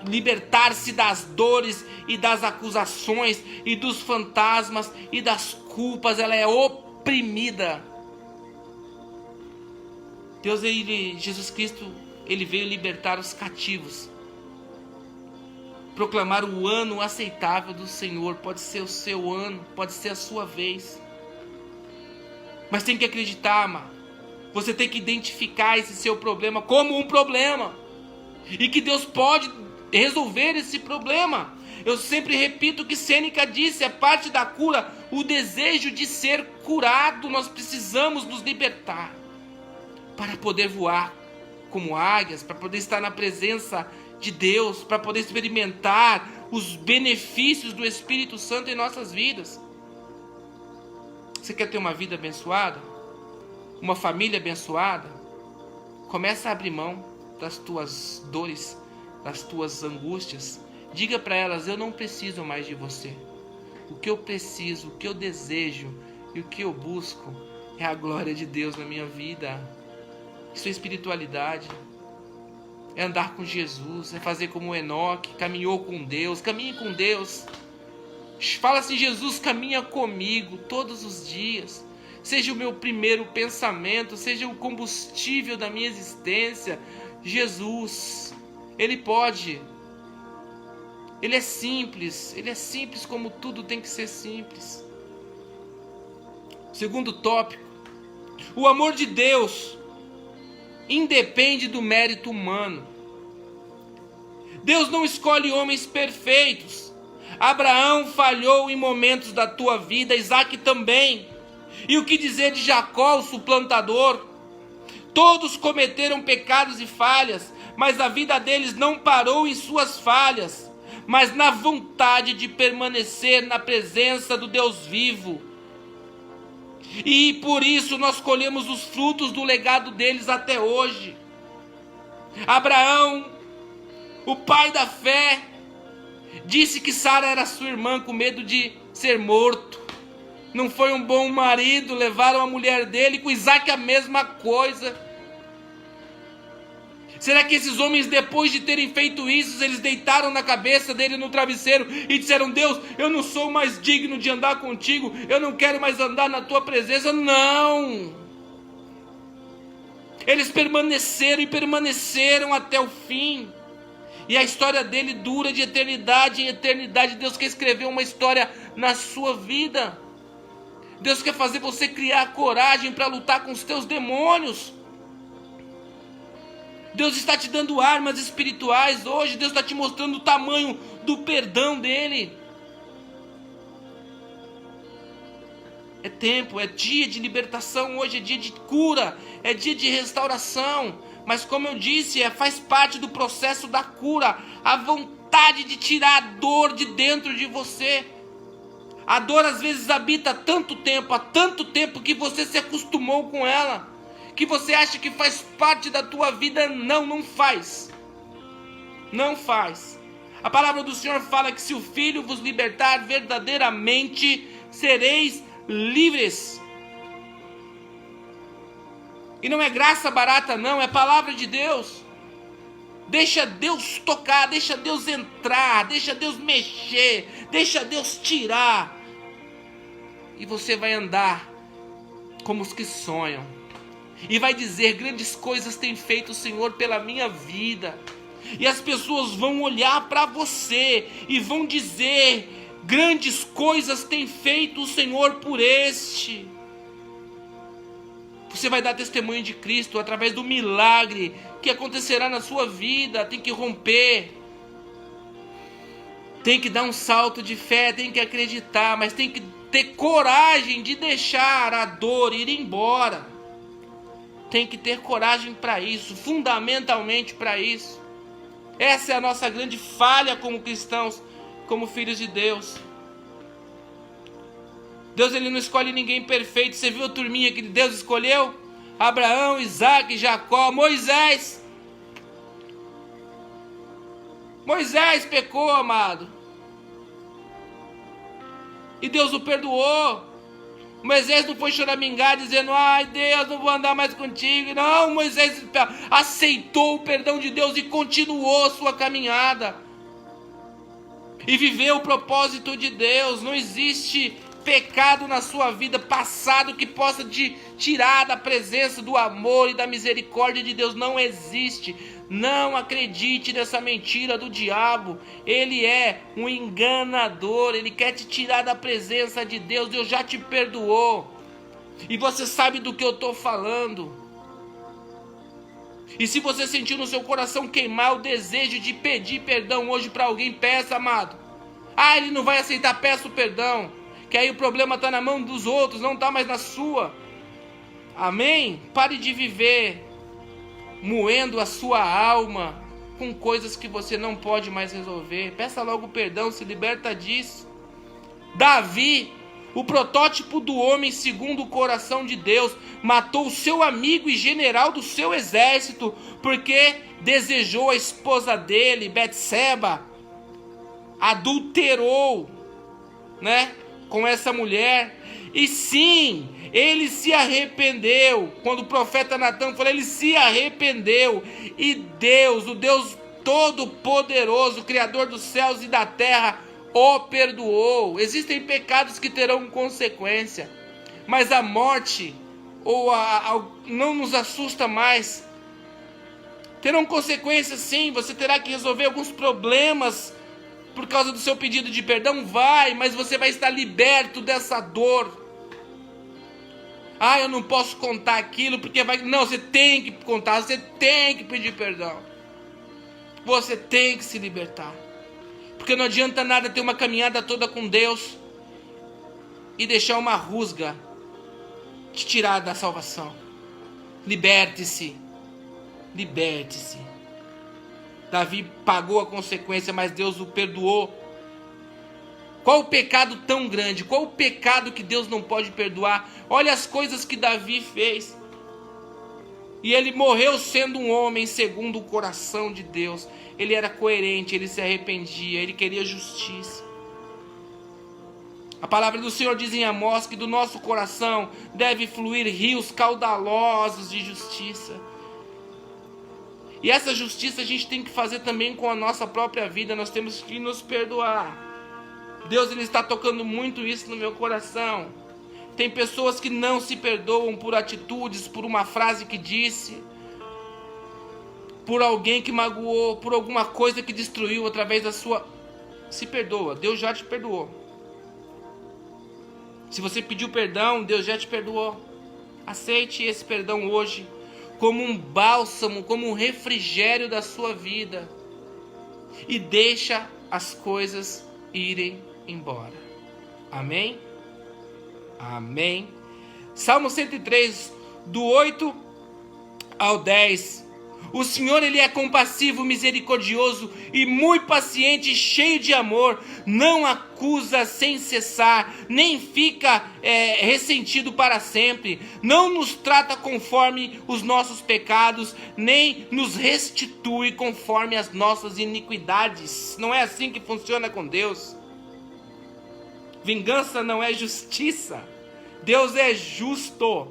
libertar-se das dores e das acusações e dos fantasmas e das culpas, ela é oprimida. Jesus Cristo, ele veio libertar os cativos, proclamar o ano aceitável do Senhor. Pode ser o seu ano, pode ser a sua vez, mas tem que acreditar, amado. Você tem que identificar esse seu problema como um problema, e que Deus pode resolver esse problema. Eu sempre repito o que Sêneca disse: é parte da cura o desejo de ser curado. Nós precisamos nos libertar para poder voar como águias, para poder estar na presença de Deus, para poder experimentar os benefícios do Espírito Santo em nossas vidas. Você quer ter uma vida abençoada? Uma família abençoada? Começa a abrir mão das tuas dores, das tuas angústias. Diga para elas: eu não preciso mais de você. O que eu preciso, o que eu desejo e o que eu busco é a glória de Deus na minha vida. Isso é espiritualidade. É andar com Jesus, é fazer como Enoque, caminhou com Deus. Caminhe com Deus. Fala assim: Jesus, caminha comigo todos os dias. Seja o meu primeiro pensamento, seja o combustível da minha existência. Jesus, Ele pode. Ele é simples como tudo tem que ser simples. Segundo tópico: o amor de Deus independe do mérito humano. Deus não escolhe homens perfeitos. Abraão falhou em momentos da tua vida, Isaac também. E o que dizer de Jacó, o suplantador? Todos cometeram pecados e falhas, mas a vida deles não parou em suas falhas, mas na vontade de permanecer na presença do Deus vivo. E por isso nós colhemos os frutos do legado deles até hoje. Abraão, o pai da fé, disse que Sara era sua irmã com medo de ser morto. Não foi um bom marido, levaram a mulher dele. Com Isaac a mesma coisa. Será que esses homens, depois de terem feito isso, eles deitaram na cabeça dele no travesseiro e disseram: Deus, eu não sou mais digno de andar contigo, eu não quero mais andar na tua presença? Não! Eles permaneceram e permaneceram até o fim. E a história dele dura de eternidade em eternidade. Deus quer escrever uma história na sua vida. Deus quer fazer você criar coragem para lutar com os teus demônios. Deus está te dando armas espirituais hoje. Deus está te mostrando o tamanho do perdão dele. É tempo, é dia de libertação hoje, é dia de cura, é dia de restauração. Mas como eu disse, faz parte do processo da cura, a vontade de tirar a dor de dentro de você. A dor às vezes habita há tanto tempo que você se acostumou com ela, que você acha que faz parte da tua vida. Não faz. Não faz. A palavra do Senhor fala que se o Filho vos libertar, verdadeiramente sereis livres. E não é graça barata não, é palavra de Deus. Deixa Deus tocar, deixa Deus entrar, deixa Deus mexer, deixa Deus tirar. E você vai andar como os que sonham. E vai dizer: grandes coisas tem feito o Senhor pela minha vida. E as pessoas vão olhar para você e vão dizer: grandes coisas tem feito o Senhor por este. Você vai dar testemunho de Cristo através do milagre que acontecerá na sua vida. Tem que romper. Tem que dar um salto de fé, tem que acreditar, mas tem que ter coragem de deixar a dor ir embora. Tem que ter coragem para isso, fundamentalmente para isso. Essa é a nossa grande falha como cristãos, como filhos de Deus. Deus, ele não escolhe ninguém perfeito. Você viu a turminha que Deus escolheu? Abraão, Isaac, Jacó, Moisés. Moisés pecou, amado. E Deus o perdoou. Moisés não foi choramingar dizendo: ai Deus, não vou andar mais contigo. Não, Moisés aceitou o perdão de Deus e continuou sua caminhada. E viveu o propósito de Deus. Não existe pecado na sua vida passado que possa te tirar da presença do amor e da misericórdia de Deus. Não existe. Não acredite nessa mentira do diabo. Ele é um enganador. Ele quer te tirar da presença de Deus. Deus já te perdoou. E você sabe do que eu estou falando. E se você sentiu no seu coração queimar o desejo de pedir perdão hoje para alguém, peça, amado. Ah, ele não vai aceitar, peça o perdão. Que aí o problema está na mão dos outros, não está mais na sua. Amém? Pare de viver moendo a sua alma com coisas que você não pode mais resolver. Peça logo perdão, se liberta disso. Davi, o protótipo do homem segundo o coração de Deus, matou o seu amigo e general do seu exército, porque desejou a esposa dele, Betseba, adulterou, com essa mulher. E sim, ele se arrependeu. Quando o profeta Natan falou, ele se arrependeu. E Deus, o Deus Todo-Poderoso, Criador dos céus e da terra, o perdoou. Existem pecados que terão consequência, mas a morte não nos assusta mais. Terão consequências sim, você terá que resolver alguns problemas por causa do seu pedido de perdão, mas você vai estar liberto dessa dor. Ah, eu não posso contar aquilo porque vai... Não, você tem que contar, você tem que pedir perdão. Você tem que se libertar. Porque não adianta nada ter uma caminhada toda com Deus e deixar uma rusga te tirar da salvação. Liberte-se. Liberte-se. Davi pagou a consequência, mas Deus o perdoou. Qual o pecado tão grande? Qual o pecado que Deus não pode perdoar? Olha as coisas que Davi fez. E ele morreu sendo um homem segundo o coração de Deus. Ele era coerente, ele se arrependia, ele queria justiça. A palavra do Senhor diz em Amós que do nosso coração deve fluir rios caudalosos de justiça. E essa justiça a gente tem que fazer também com a nossa própria vida. Nós temos que nos perdoar. Deus, ele está tocando muito isso no meu coração. Tem pessoas que não se perdoam por atitudes, por uma frase que disse, por alguém que magoou, por alguma coisa que destruiu através da sua... Se perdoa, Deus já te perdoou. Se você pediu perdão, Deus já te perdoou. Aceite esse perdão hoje como um bálsamo, como um refrigério da sua vida. E deixa as coisas irem embora. Amém? Amém. Salmo 103, do 8 ao 10. O Senhor, ele é compassivo, misericordioso e muito paciente, cheio de amor. Não acusa sem cessar, nem fica ressentido para sempre. Não nos trata conforme os nossos pecados, nem nos restitui conforme as nossas iniquidades. Não é assim que funciona com Deus. Vingança não é justiça. Deus é justo.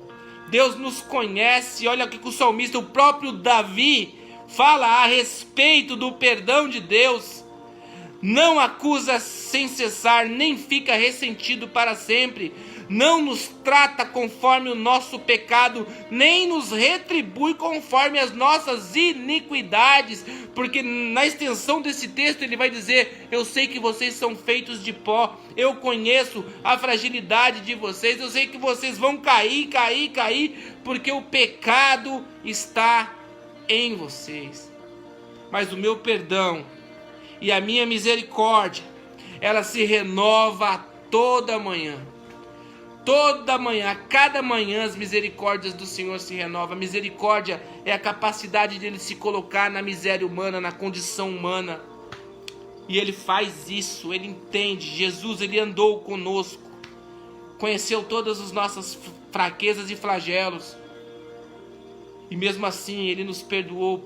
Deus nos conhece. Olha o que o salmista, o próprio Davi, fala a respeito do perdão de Deus. Não acusa sem cessar, nem fica ressentido para sempre. Não nos trata conforme o nosso pecado, nem nos retribui conforme as nossas iniquidades. Porque na extensão desse texto ele vai dizer: eu sei que vocês são feitos de pó, eu conheço a fragilidade de vocês, eu sei que vocês vão cair, porque o pecado está em vocês. Mas o meu perdão e a minha misericórdia, ela se renova toda manhã. Toda manhã, a cada manhã as misericórdias do Senhor se renovam. A misericórdia é a capacidade dele se colocar na miséria humana, na condição humana. E ele faz isso, ele entende. Jesus, ele andou conosco, conheceu todas as nossas fraquezas e flagelos. E mesmo assim ele nos perdoou,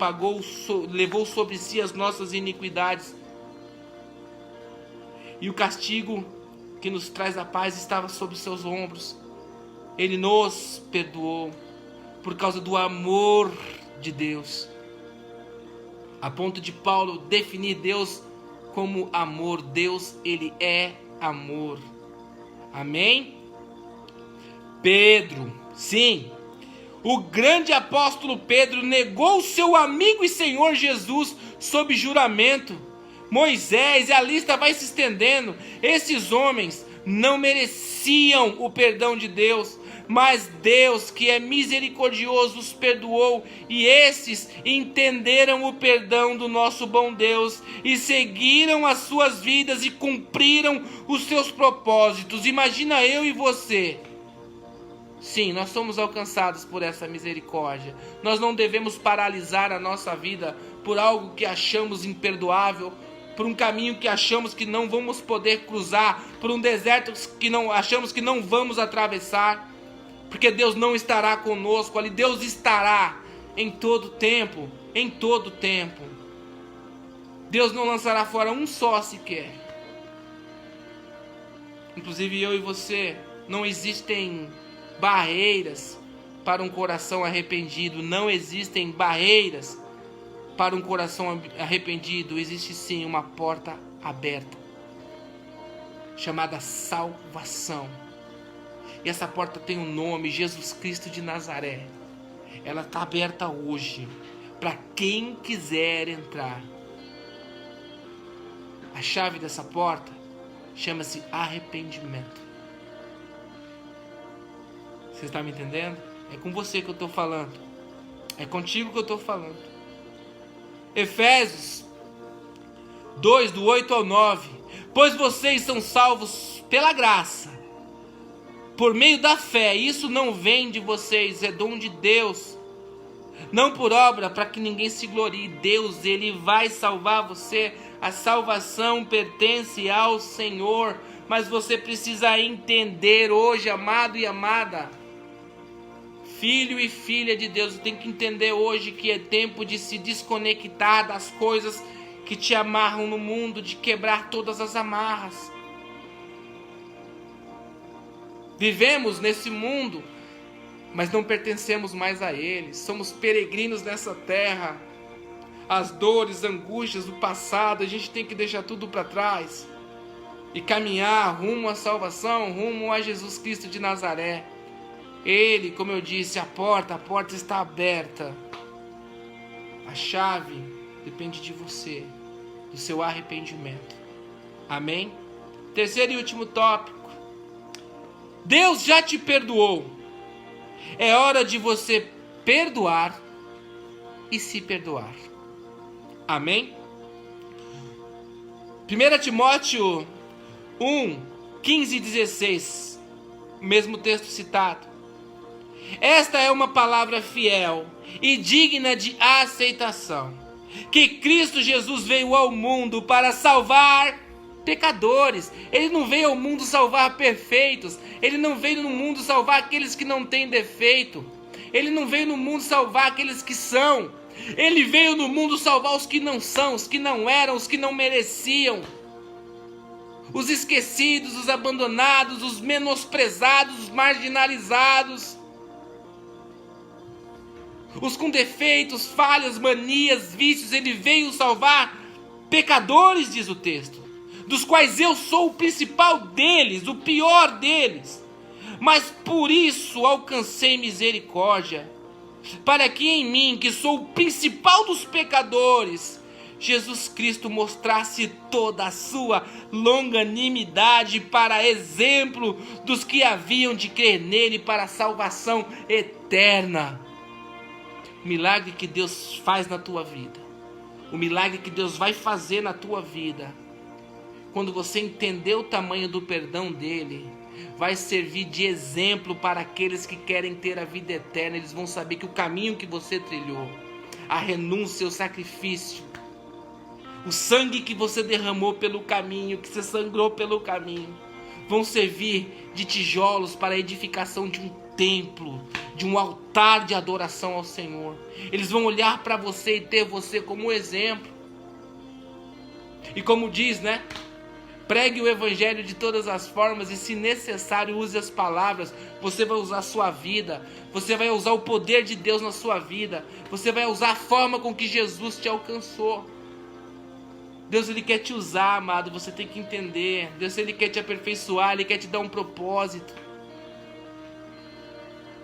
levou sobre si as nossas iniquidades. E o castigo que nos traz a paz estava sobre seus ombros. Ele nos perdoou por causa do amor de Deus. A ponto de Paulo definir Deus como amor. Deus, ele é amor. Amém? Pedro, sim, o grande apóstolo Pedro negou seu amigo e Senhor Jesus sob juramento. Moisés, e a lista vai se estendendo. Esses homens não mereciam o perdão de Deus, mas Deus, que é misericordioso, os perdoou, e esses entenderam o perdão do nosso bom Deus e seguiram as suas vidas e cumpriram os seus propósitos. Imagina eu e você. Sim, nós somos alcançados por essa misericórdia. Nós não devemos paralisar a nossa vida por algo que achamos imperdoável, por um caminho que achamos que não vamos poder cruzar, por um deserto que achamos que não vamos atravessar. Porque Deus não estará conosco ali. Deus estará em todo tempo. Em todo tempo. Deus não lançará fora um só sequer. Inclusive eu e você, não existem barreiras para um coração arrependido. Não existem barreiras para um coração arrependido. Existe sim uma porta aberta, chamada salvação. E essa porta tem um nome, Jesus Cristo de Nazaré. Ela está aberta hoje, para quem quiser entrar. A chave dessa porta chama-se arrependimento. Você está me entendendo? É com você que eu estou falando. É contigo que eu estou falando. Efésios 2, do 8 ao 9. Pois vocês são salvos pela graça, por meio da fé. Isso não vem de vocês, é dom de Deus, não por obra, para que ninguém se glorie. Deus, ele vai salvar você. A salvação pertence ao Senhor, mas você precisa entender hoje, amado e amada, filho e filha de Deus, tem que entender hoje que é tempo de se desconectar das coisas que te amarram no mundo, de quebrar todas as amarras. Vivemos nesse mundo, mas não pertencemos mais a ele. Somos peregrinos nessa terra. As dores, angústias do passado, a gente tem que deixar tudo para trás e caminhar rumo à salvação, rumo a Jesus Cristo de Nazaré. Ele, como eu disse, a porta está aberta. A chave depende de você, do seu arrependimento. Amém? Terceiro e último tópico. Deus já te perdoou. É hora de você perdoar e se perdoar. Amém? 1 Timóteo 1, 15 e 16. Mesmo texto citado. Esta é uma palavra fiel e digna de aceitação, que Cristo Jesus veio ao mundo para salvar pecadores. Ele não veio ao mundo salvar perfeitos. Ele não veio no mundo salvar aqueles que não têm defeito. Ele não veio no mundo salvar aqueles que são. Ele veio no mundo salvar os que não são, os que não eram, os que não mereciam. Os esquecidos, os abandonados, os menosprezados, os marginalizados. Os com defeitos, falhas, manias, vícios. Ele veio salvar pecadores, diz o texto, dos quais eu sou o principal deles, o pior deles. Mas por isso alcancei misericórdia, para que em mim, que sou o principal dos pecadores, Jesus Cristo mostrasse toda a sua longanimidade para exemplo dos que haviam de crer nele para a salvação eterna. O milagre que Deus faz na tua vida, o milagre que Deus vai fazer na tua vida, quando você entender o tamanho do perdão dele, vai servir de exemplo para aqueles que querem ter a vida eterna. Eles vão saber que o caminho que você trilhou, a renúncia, o sacrifício, o sangue que você derramou pelo caminho, que você sangrou pelo caminho, vão servir de tijolos para a edificação de um templo, de um altar de adoração ao Senhor. Eles vão olhar para você e ter você como exemplo. E como diz, né? Pregue o evangelho de todas as formas e, se necessário, use as palavras. Você vai usar a sua vida. Você vai usar o poder de Deus na sua vida. Você vai usar a forma com que Jesus te alcançou. Deus, Ele quer te usar, amado. Você tem que entender. Deus, Ele quer te aperfeiçoar. Ele quer te dar um propósito.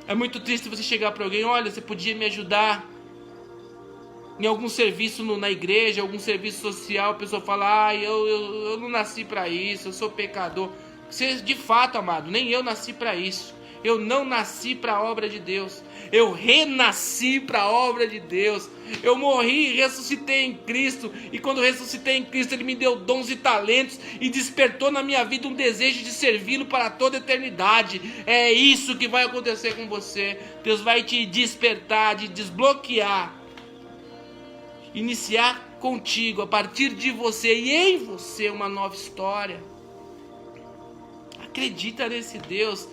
É muito triste você chegar para alguém: olha, você podia me ajudar em algum serviço na igreja, algum serviço social. A pessoa fala: eu não nasci para isso, eu sou pecador. Você, de fato, amado, nem eu nasci para isso. Eu não nasci para a obra de Deus. Eu renasci para a obra de Deus. Eu morri e ressuscitei em Cristo. E quando ressuscitei em Cristo, Ele me deu dons e talentos e despertou na minha vida um desejo de servi-lo para toda a eternidade. É isso que vai acontecer com você. Deus vai te despertar, te desbloquear. Iniciar contigo, a partir de você e em você, uma nova história. Acredita nesse Deus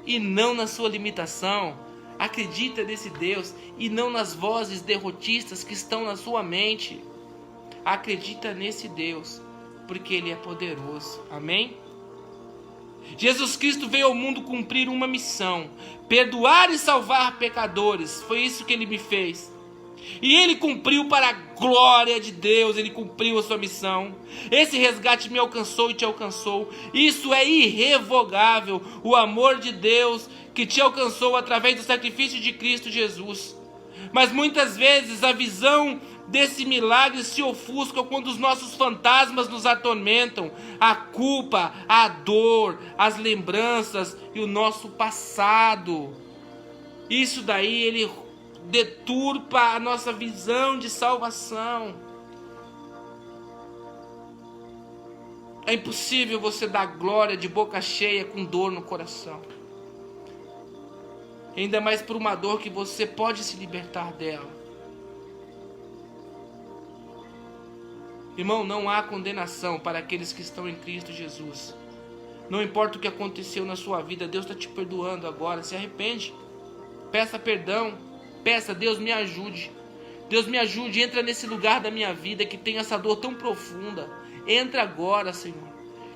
e não na sua limitação. Acredita nesse Deus e não nas vozes derrotistas que estão na sua mente. Acredita nesse Deus, porque Ele é poderoso. Amém? Jesus Cristo veio ao mundo cumprir uma missão: perdoar e salvar pecadores. Foi isso que Ele me fez. E Ele cumpriu para a glória de Deus. Ele cumpriu a sua missão. Esse resgate me alcançou e te alcançou. Isso é irrevogável. O amor de Deus que te alcançou através do sacrifício de Cristo Jesus. Mas muitas vezes a visão desse milagre se ofusca quando os nossos fantasmas nos atormentam. A culpa, a dor, as lembranças e o nosso passado. Isso daí ele deturpa a nossa visão de salvação. É impossível você dar glória de boca cheia com dor no coração. Ainda mais por uma dor que você pode se libertar dela. Irmão, não há condenação para aqueles que estão em Cristo Jesus. Não importa o que aconteceu na sua vida, Deus está te perdoando agora. Se arrepende, peça perdão. Peça: Deus me ajude. Deus me ajude, entra nesse lugar da minha vida que tem essa dor tão profunda. Entra agora, Senhor.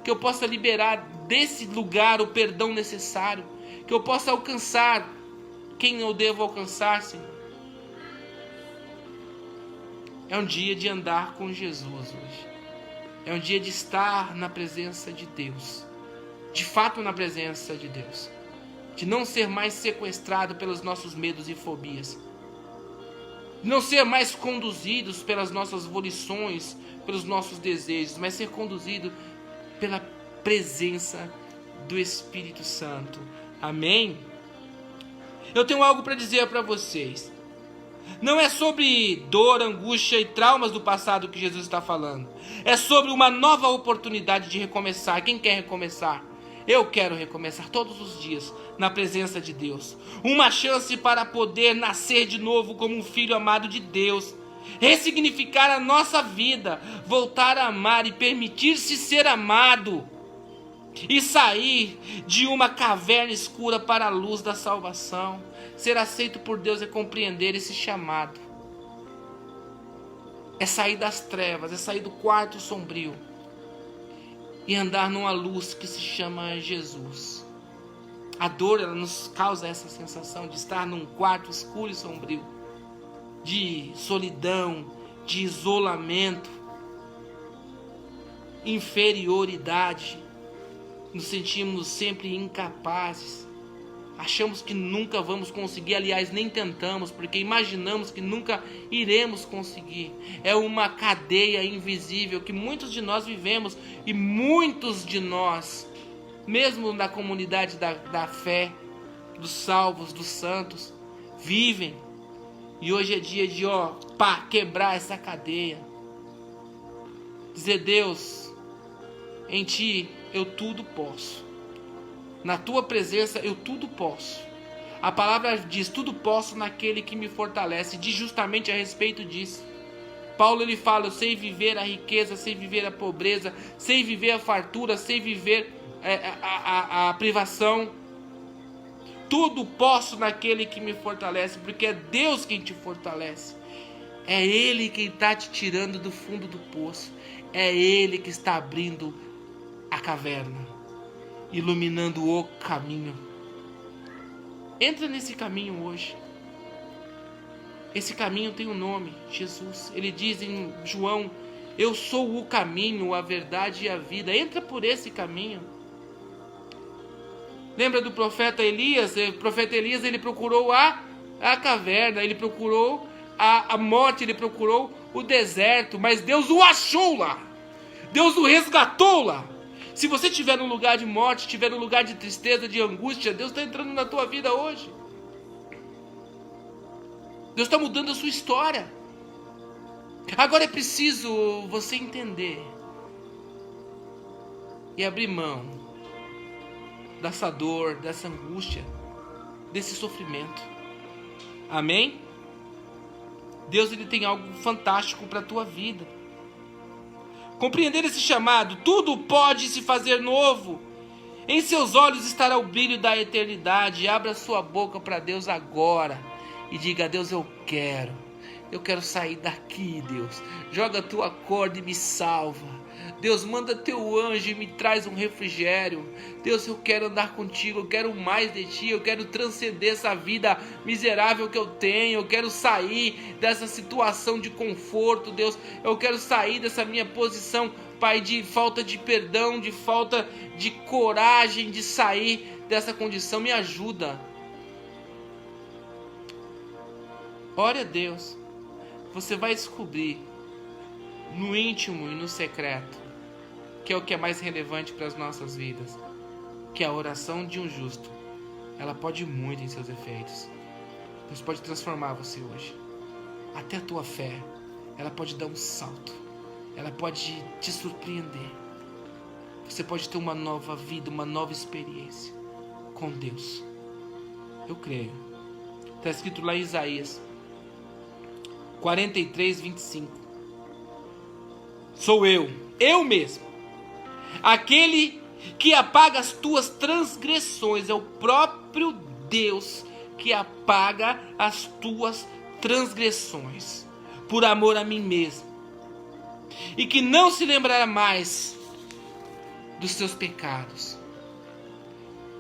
Que eu possa liberar desse lugar o perdão necessário. Que eu possa alcançar quem eu devo alcançar, Senhor. É um dia de andar com Jesus hoje. É um dia de estar na presença de Deus. De fato, na presença de Deus. De não ser mais sequestrado pelos nossos medos e fobias. De não ser mais conduzidos pelas nossas volições, pelos nossos desejos, mas ser conduzido pela presença do Espírito Santo. Amém? Eu tenho algo para dizer para vocês. Não é sobre dor, angústia e traumas do passado que Jesus está falando. É sobre uma nova oportunidade de recomeçar. Quem quer recomeçar? Eu quero recomeçar todos os dias na presença de Deus. Uma chance para poder nascer de novo como um filho amado de Deus. Ressignificar a nossa vida. Voltar a amar e permitir-se ser amado. E sair de uma caverna escura para a luz da salvação. Ser aceito por Deus é compreender esse chamado. É sair das trevas, é sair do quarto sombrio. E andar numa luz que se chama Jesus. A dor, ela nos causa essa sensação de estar num quarto escuro e sombrio. De solidão, de isolamento, inferioridade. Nos sentimos sempre incapazes. Achamos que nunca vamos conseguir, aliás, nem tentamos, porque imaginamos que nunca iremos conseguir. É uma cadeia invisível que muitos de nós vivemos, e muitos de nós, mesmo na comunidade da fé, dos salvos, dos santos, vivem. E hoje é dia de quebrar essa cadeia. Dizer: Deus, em Ti eu tudo posso. Na Tua presença eu tudo posso. A palavra diz: tudo posso naquele que me fortalece. Diz justamente a respeito disso. Paulo, ele fala: eu sei viver a riqueza, sei viver a pobreza, sei viver a fartura, sei viver a privação. Tudo posso naquele que me fortalece, porque é Deus quem te fortalece. É Ele quem está te tirando do fundo do poço. É Ele que está abrindo a caverna, iluminando o caminho. Entra nesse caminho hoje. Esse caminho tem um nome, Jesus. Ele diz em João: eu sou o caminho, a verdade e a vida. Entra por esse caminho. Lembra do profeta Elias? O profeta Elias, ele procurou a caverna, ele procurou a morte, ele procurou o deserto, mas Deus o achou lá. Deus o resgatou lá. Se você estiver num lugar de morte, estiver num lugar de tristeza, de angústia, Deus está entrando na tua vida hoje. Deus está mudando a sua história. Agora é preciso você entender e abrir mão dessa dor, dessa angústia, desse sofrimento. Amém? Deus, ele tem algo fantástico para a tua vida. Compreender esse chamado, tudo pode se fazer novo. Em seus olhos estará o brilho da eternidade. Abra sua boca para Deus agora e diga: Deus, eu quero sair daqui, Deus. Joga a tua corda e me salva. Deus, manda teu anjo e me traz um refrigério. Deus, eu quero andar contigo, eu quero mais de ti, eu quero transcender essa vida miserável que eu tenho, eu quero sair dessa situação de conforto, Deus, eu quero sair dessa minha posição, Pai, de falta de perdão, de falta de coragem de sair dessa condição. Me ajuda. Ore a Deus. Você vai descobrir no íntimo e no secreto, que é o que é mais relevante para as nossas vidas, que a oração de um justo, ela pode muito em seus efeitos. Deus pode transformar você hoje. Até a tua fé, ela pode dar um salto, ela pode te surpreender. Você pode ter uma nova vida, uma nova experiência com Deus. Eu creio. Está escrito lá em Isaías 43, 25. Sou eu mesmo, aquele que apaga as tuas transgressões. É o próprio Deus que apaga as tuas transgressões, por amor a mim mesmo, e que não se lembrará mais dos teus pecados.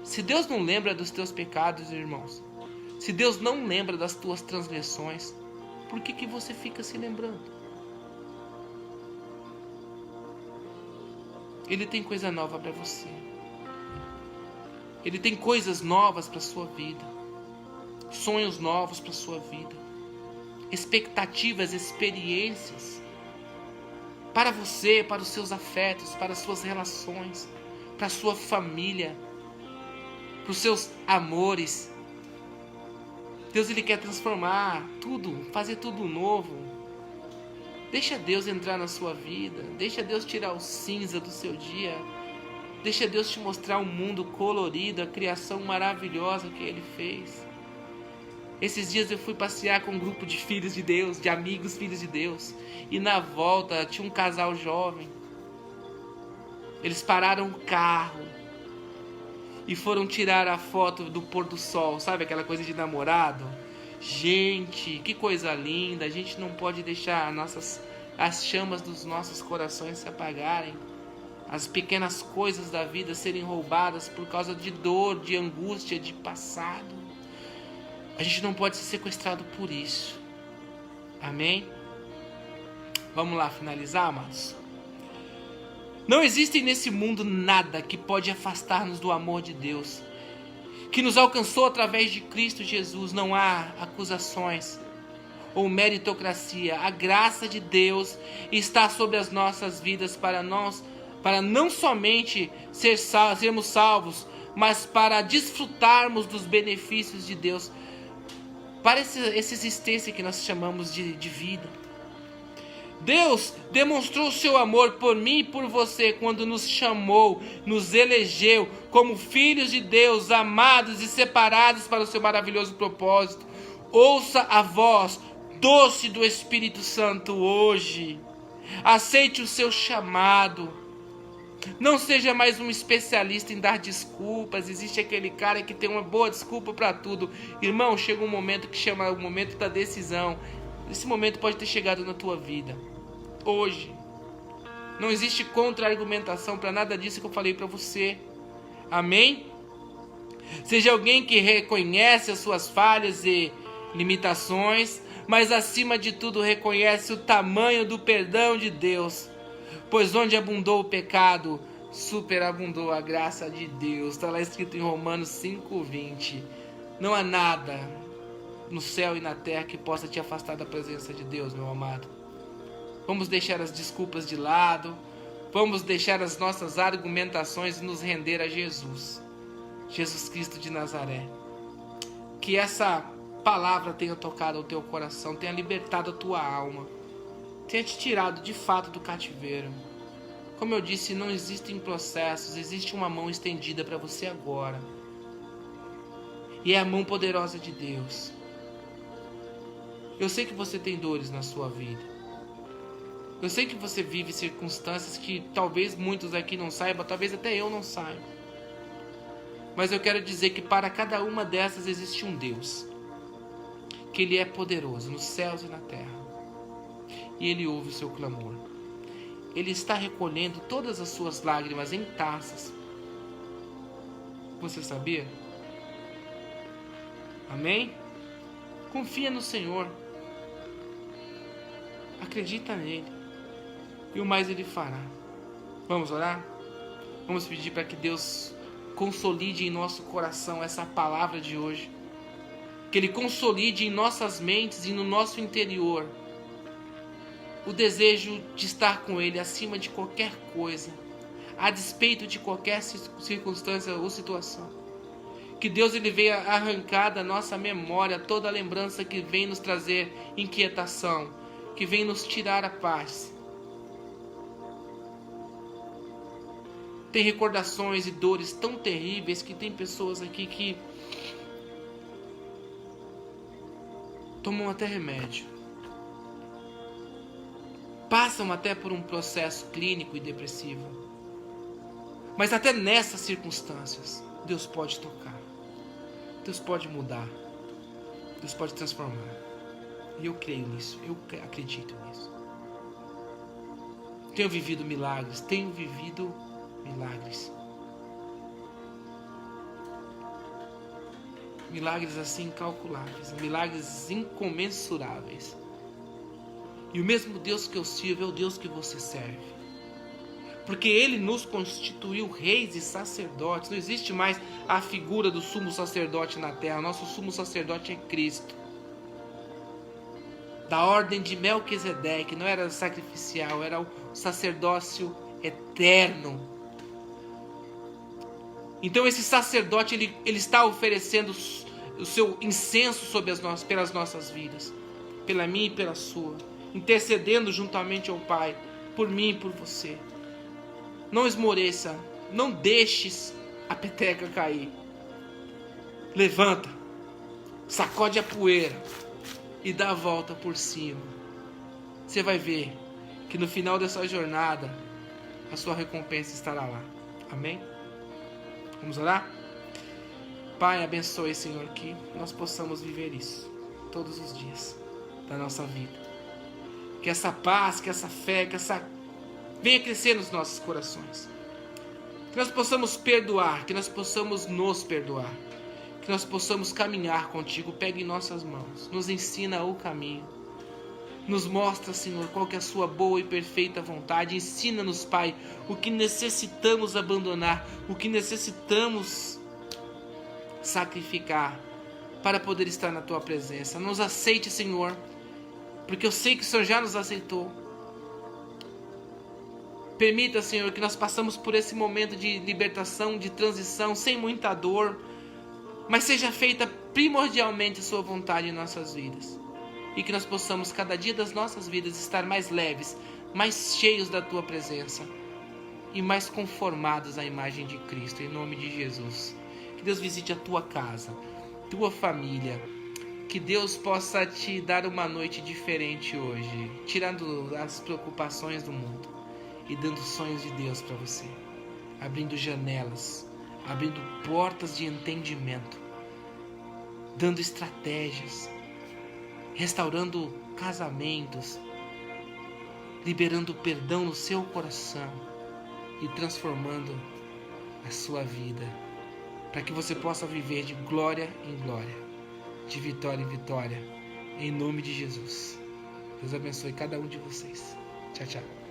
Se Deus não lembra dos teus pecados, irmãos, se Deus não lembra das tuas transgressões, por que você fica se lembrando? Ele tem coisa nova para você. Ele tem coisas novas para sua vida. Sonhos novos para sua vida. Expectativas, experiências. Para você, para os seus afetos, para as suas relações, para a sua família, para os seus amores. Deus, ele quer transformar tudo, fazer tudo novo. Deixa Deus entrar na sua vida. Deixa Deus tirar o cinza do seu dia. Deixa Deus te mostrar um mundo colorido, a criação maravilhosa que Ele fez. Esses dias eu fui passear com um grupo de filhos de Deus, de amigos filhos de Deus. E na volta tinha um casal jovem. Eles pararam o carro e foram tirar a foto do pôr do sol. Sabe aquela coisa de namorado? Gente, que coisa linda. A gente não pode deixar as chamas dos nossos corações se apagarem. As pequenas coisas da vida serem roubadas por causa de dor, de angústia, de passado. A gente não pode ser sequestrado por isso. Amém? Vamos lá finalizar, amados? Não existe nesse mundo nada que pode afastar-nos do amor de Deus, que nos alcançou através de Cristo Jesus. Não há acusações ou meritocracia. A graça de Deus está sobre as nossas vidas para não somente sermos salvos, mas para desfrutarmos dos benefícios de Deus, para essa existência que nós chamamos de vida. Deus demonstrou o seu amor por mim e por você quando nos chamou, nos elegeu como filhos de Deus, amados e separados para o seu maravilhoso propósito. Ouça a voz doce do Espírito Santo hoje. Aceite o seu chamado. Não seja mais um especialista em dar desculpas. Existe aquele cara que tem uma boa desculpa para tudo. Irmão, chega um momento que chama o momento da decisão. Esse momento pode ter chegado na tua vida hoje. Não existe contra-argumentação para nada disso que eu falei para você. Amém? Seja alguém que reconhece as suas falhas e limitações, mas acima de tudo reconhece o tamanho do perdão de Deus. Pois onde abundou o pecado, superabundou a graça de Deus. Está lá escrito em Romanos 5:20. Não há nada no céu e na terra que possa te afastar da presença de Deus, meu amado. Vamos deixar as desculpas de lado. Vamos deixar as nossas argumentações e nos render a Jesus. Jesus Cristo de Nazaré. Que essa palavra tenha tocado o teu coração, tenha libertado a tua alma, tenha te tirado de fato do cativeiro. Como eu disse, não existem processos, existe uma mão estendida para você agora. E é a mão poderosa de Deus. Eu sei que você tem dores na sua vida. Eu sei que você vive circunstâncias que talvez muitos aqui não saibam, talvez até eu não saiba. Mas eu quero dizer que para cada uma dessas existe um Deus. Que Ele é poderoso nos céus e na terra. E Ele ouve o seu clamor. Ele está recolhendo todas as suas lágrimas em taças. Você sabia? Amém? Confia no Senhor. Acredita nele. E o mais Ele fará. Vamos orar? Vamos pedir para que Deus consolide em nosso coração essa palavra de hoje. Que Ele consolide em nossas mentes e no nosso interior o desejo de estar com Ele acima de qualquer coisa, a despeito de qualquer circunstância ou situação. Que Deus Ele venha arrancar da nossa memória toda a lembrança que vem nos trazer inquietação, que vem nos tirar a paz. Tem recordações e dores tão terríveis que tem pessoas aqui que tomam até remédio. Passam até por um processo clínico e depressivo. Mas até nessas circunstâncias, Deus pode tocar. Deus pode mudar. Deus pode transformar. E eu creio nisso. Eu acredito nisso. Tenho vivido milagres. Milagres assim incalculáveis. Milagres incomensuráveis. E o mesmo Deus que eu sirvo é o Deus que você serve. Porque Ele nos constituiu reis e sacerdotes. Não existe mais a figura do sumo sacerdote na terra. Nosso sumo sacerdote é Cristo. Da ordem de Melquisedeque. Não era sacrificial, era o sacerdócio eterno. Então esse sacerdote ele está oferecendo o seu incenso pelas nossas vidas. Pela minha e pela sua. Intercedendo juntamente ao Pai. Por mim e por você. Não esmoreça. Não deixes a peteca cair. Levanta. Sacode a poeira. E dá a volta por cima. Você vai ver que no final dessa jornada a sua recompensa estará lá. Amém? Vamos orar? Pai, abençoe, Senhor, que nós possamos viver isso todos os dias da nossa vida. Que essa paz, que essa fé, venha crescer nos nossos corações. Que nós possamos perdoar, que nós possamos nos perdoar. Que nós possamos caminhar contigo. Pegue em nossas mãos. Nos ensina o caminho. Nos mostra, Senhor, qual que é a sua boa e perfeita vontade. Ensina-nos, Pai, o que necessitamos abandonar, o que necessitamos sacrificar para poder estar na Tua presença. Nos aceite, Senhor, porque eu sei que o Senhor já nos aceitou. Permita, Senhor, que nós passamos por esse momento de libertação, de transição, sem muita dor, mas seja feita primordialmente a Sua vontade em nossas vidas. E que nós possamos, cada dia das nossas vidas, estar mais leves, mais cheios da Tua presença e mais conformados à imagem de Cristo, em nome de Jesus. Que Deus visite a tua casa, tua família. Que Deus possa te dar uma noite diferente hoje, tirando as preocupações do mundo e dando sonhos de Deus para você. Abrindo janelas, abrindo portas de entendimento, dando estratégias, restaurando casamentos, liberando perdão no seu coração e transformando a sua vida, para que você possa viver de glória em glória, de vitória em vitória, em nome de Jesus. Deus abençoe cada um de vocês. Tchau, tchau.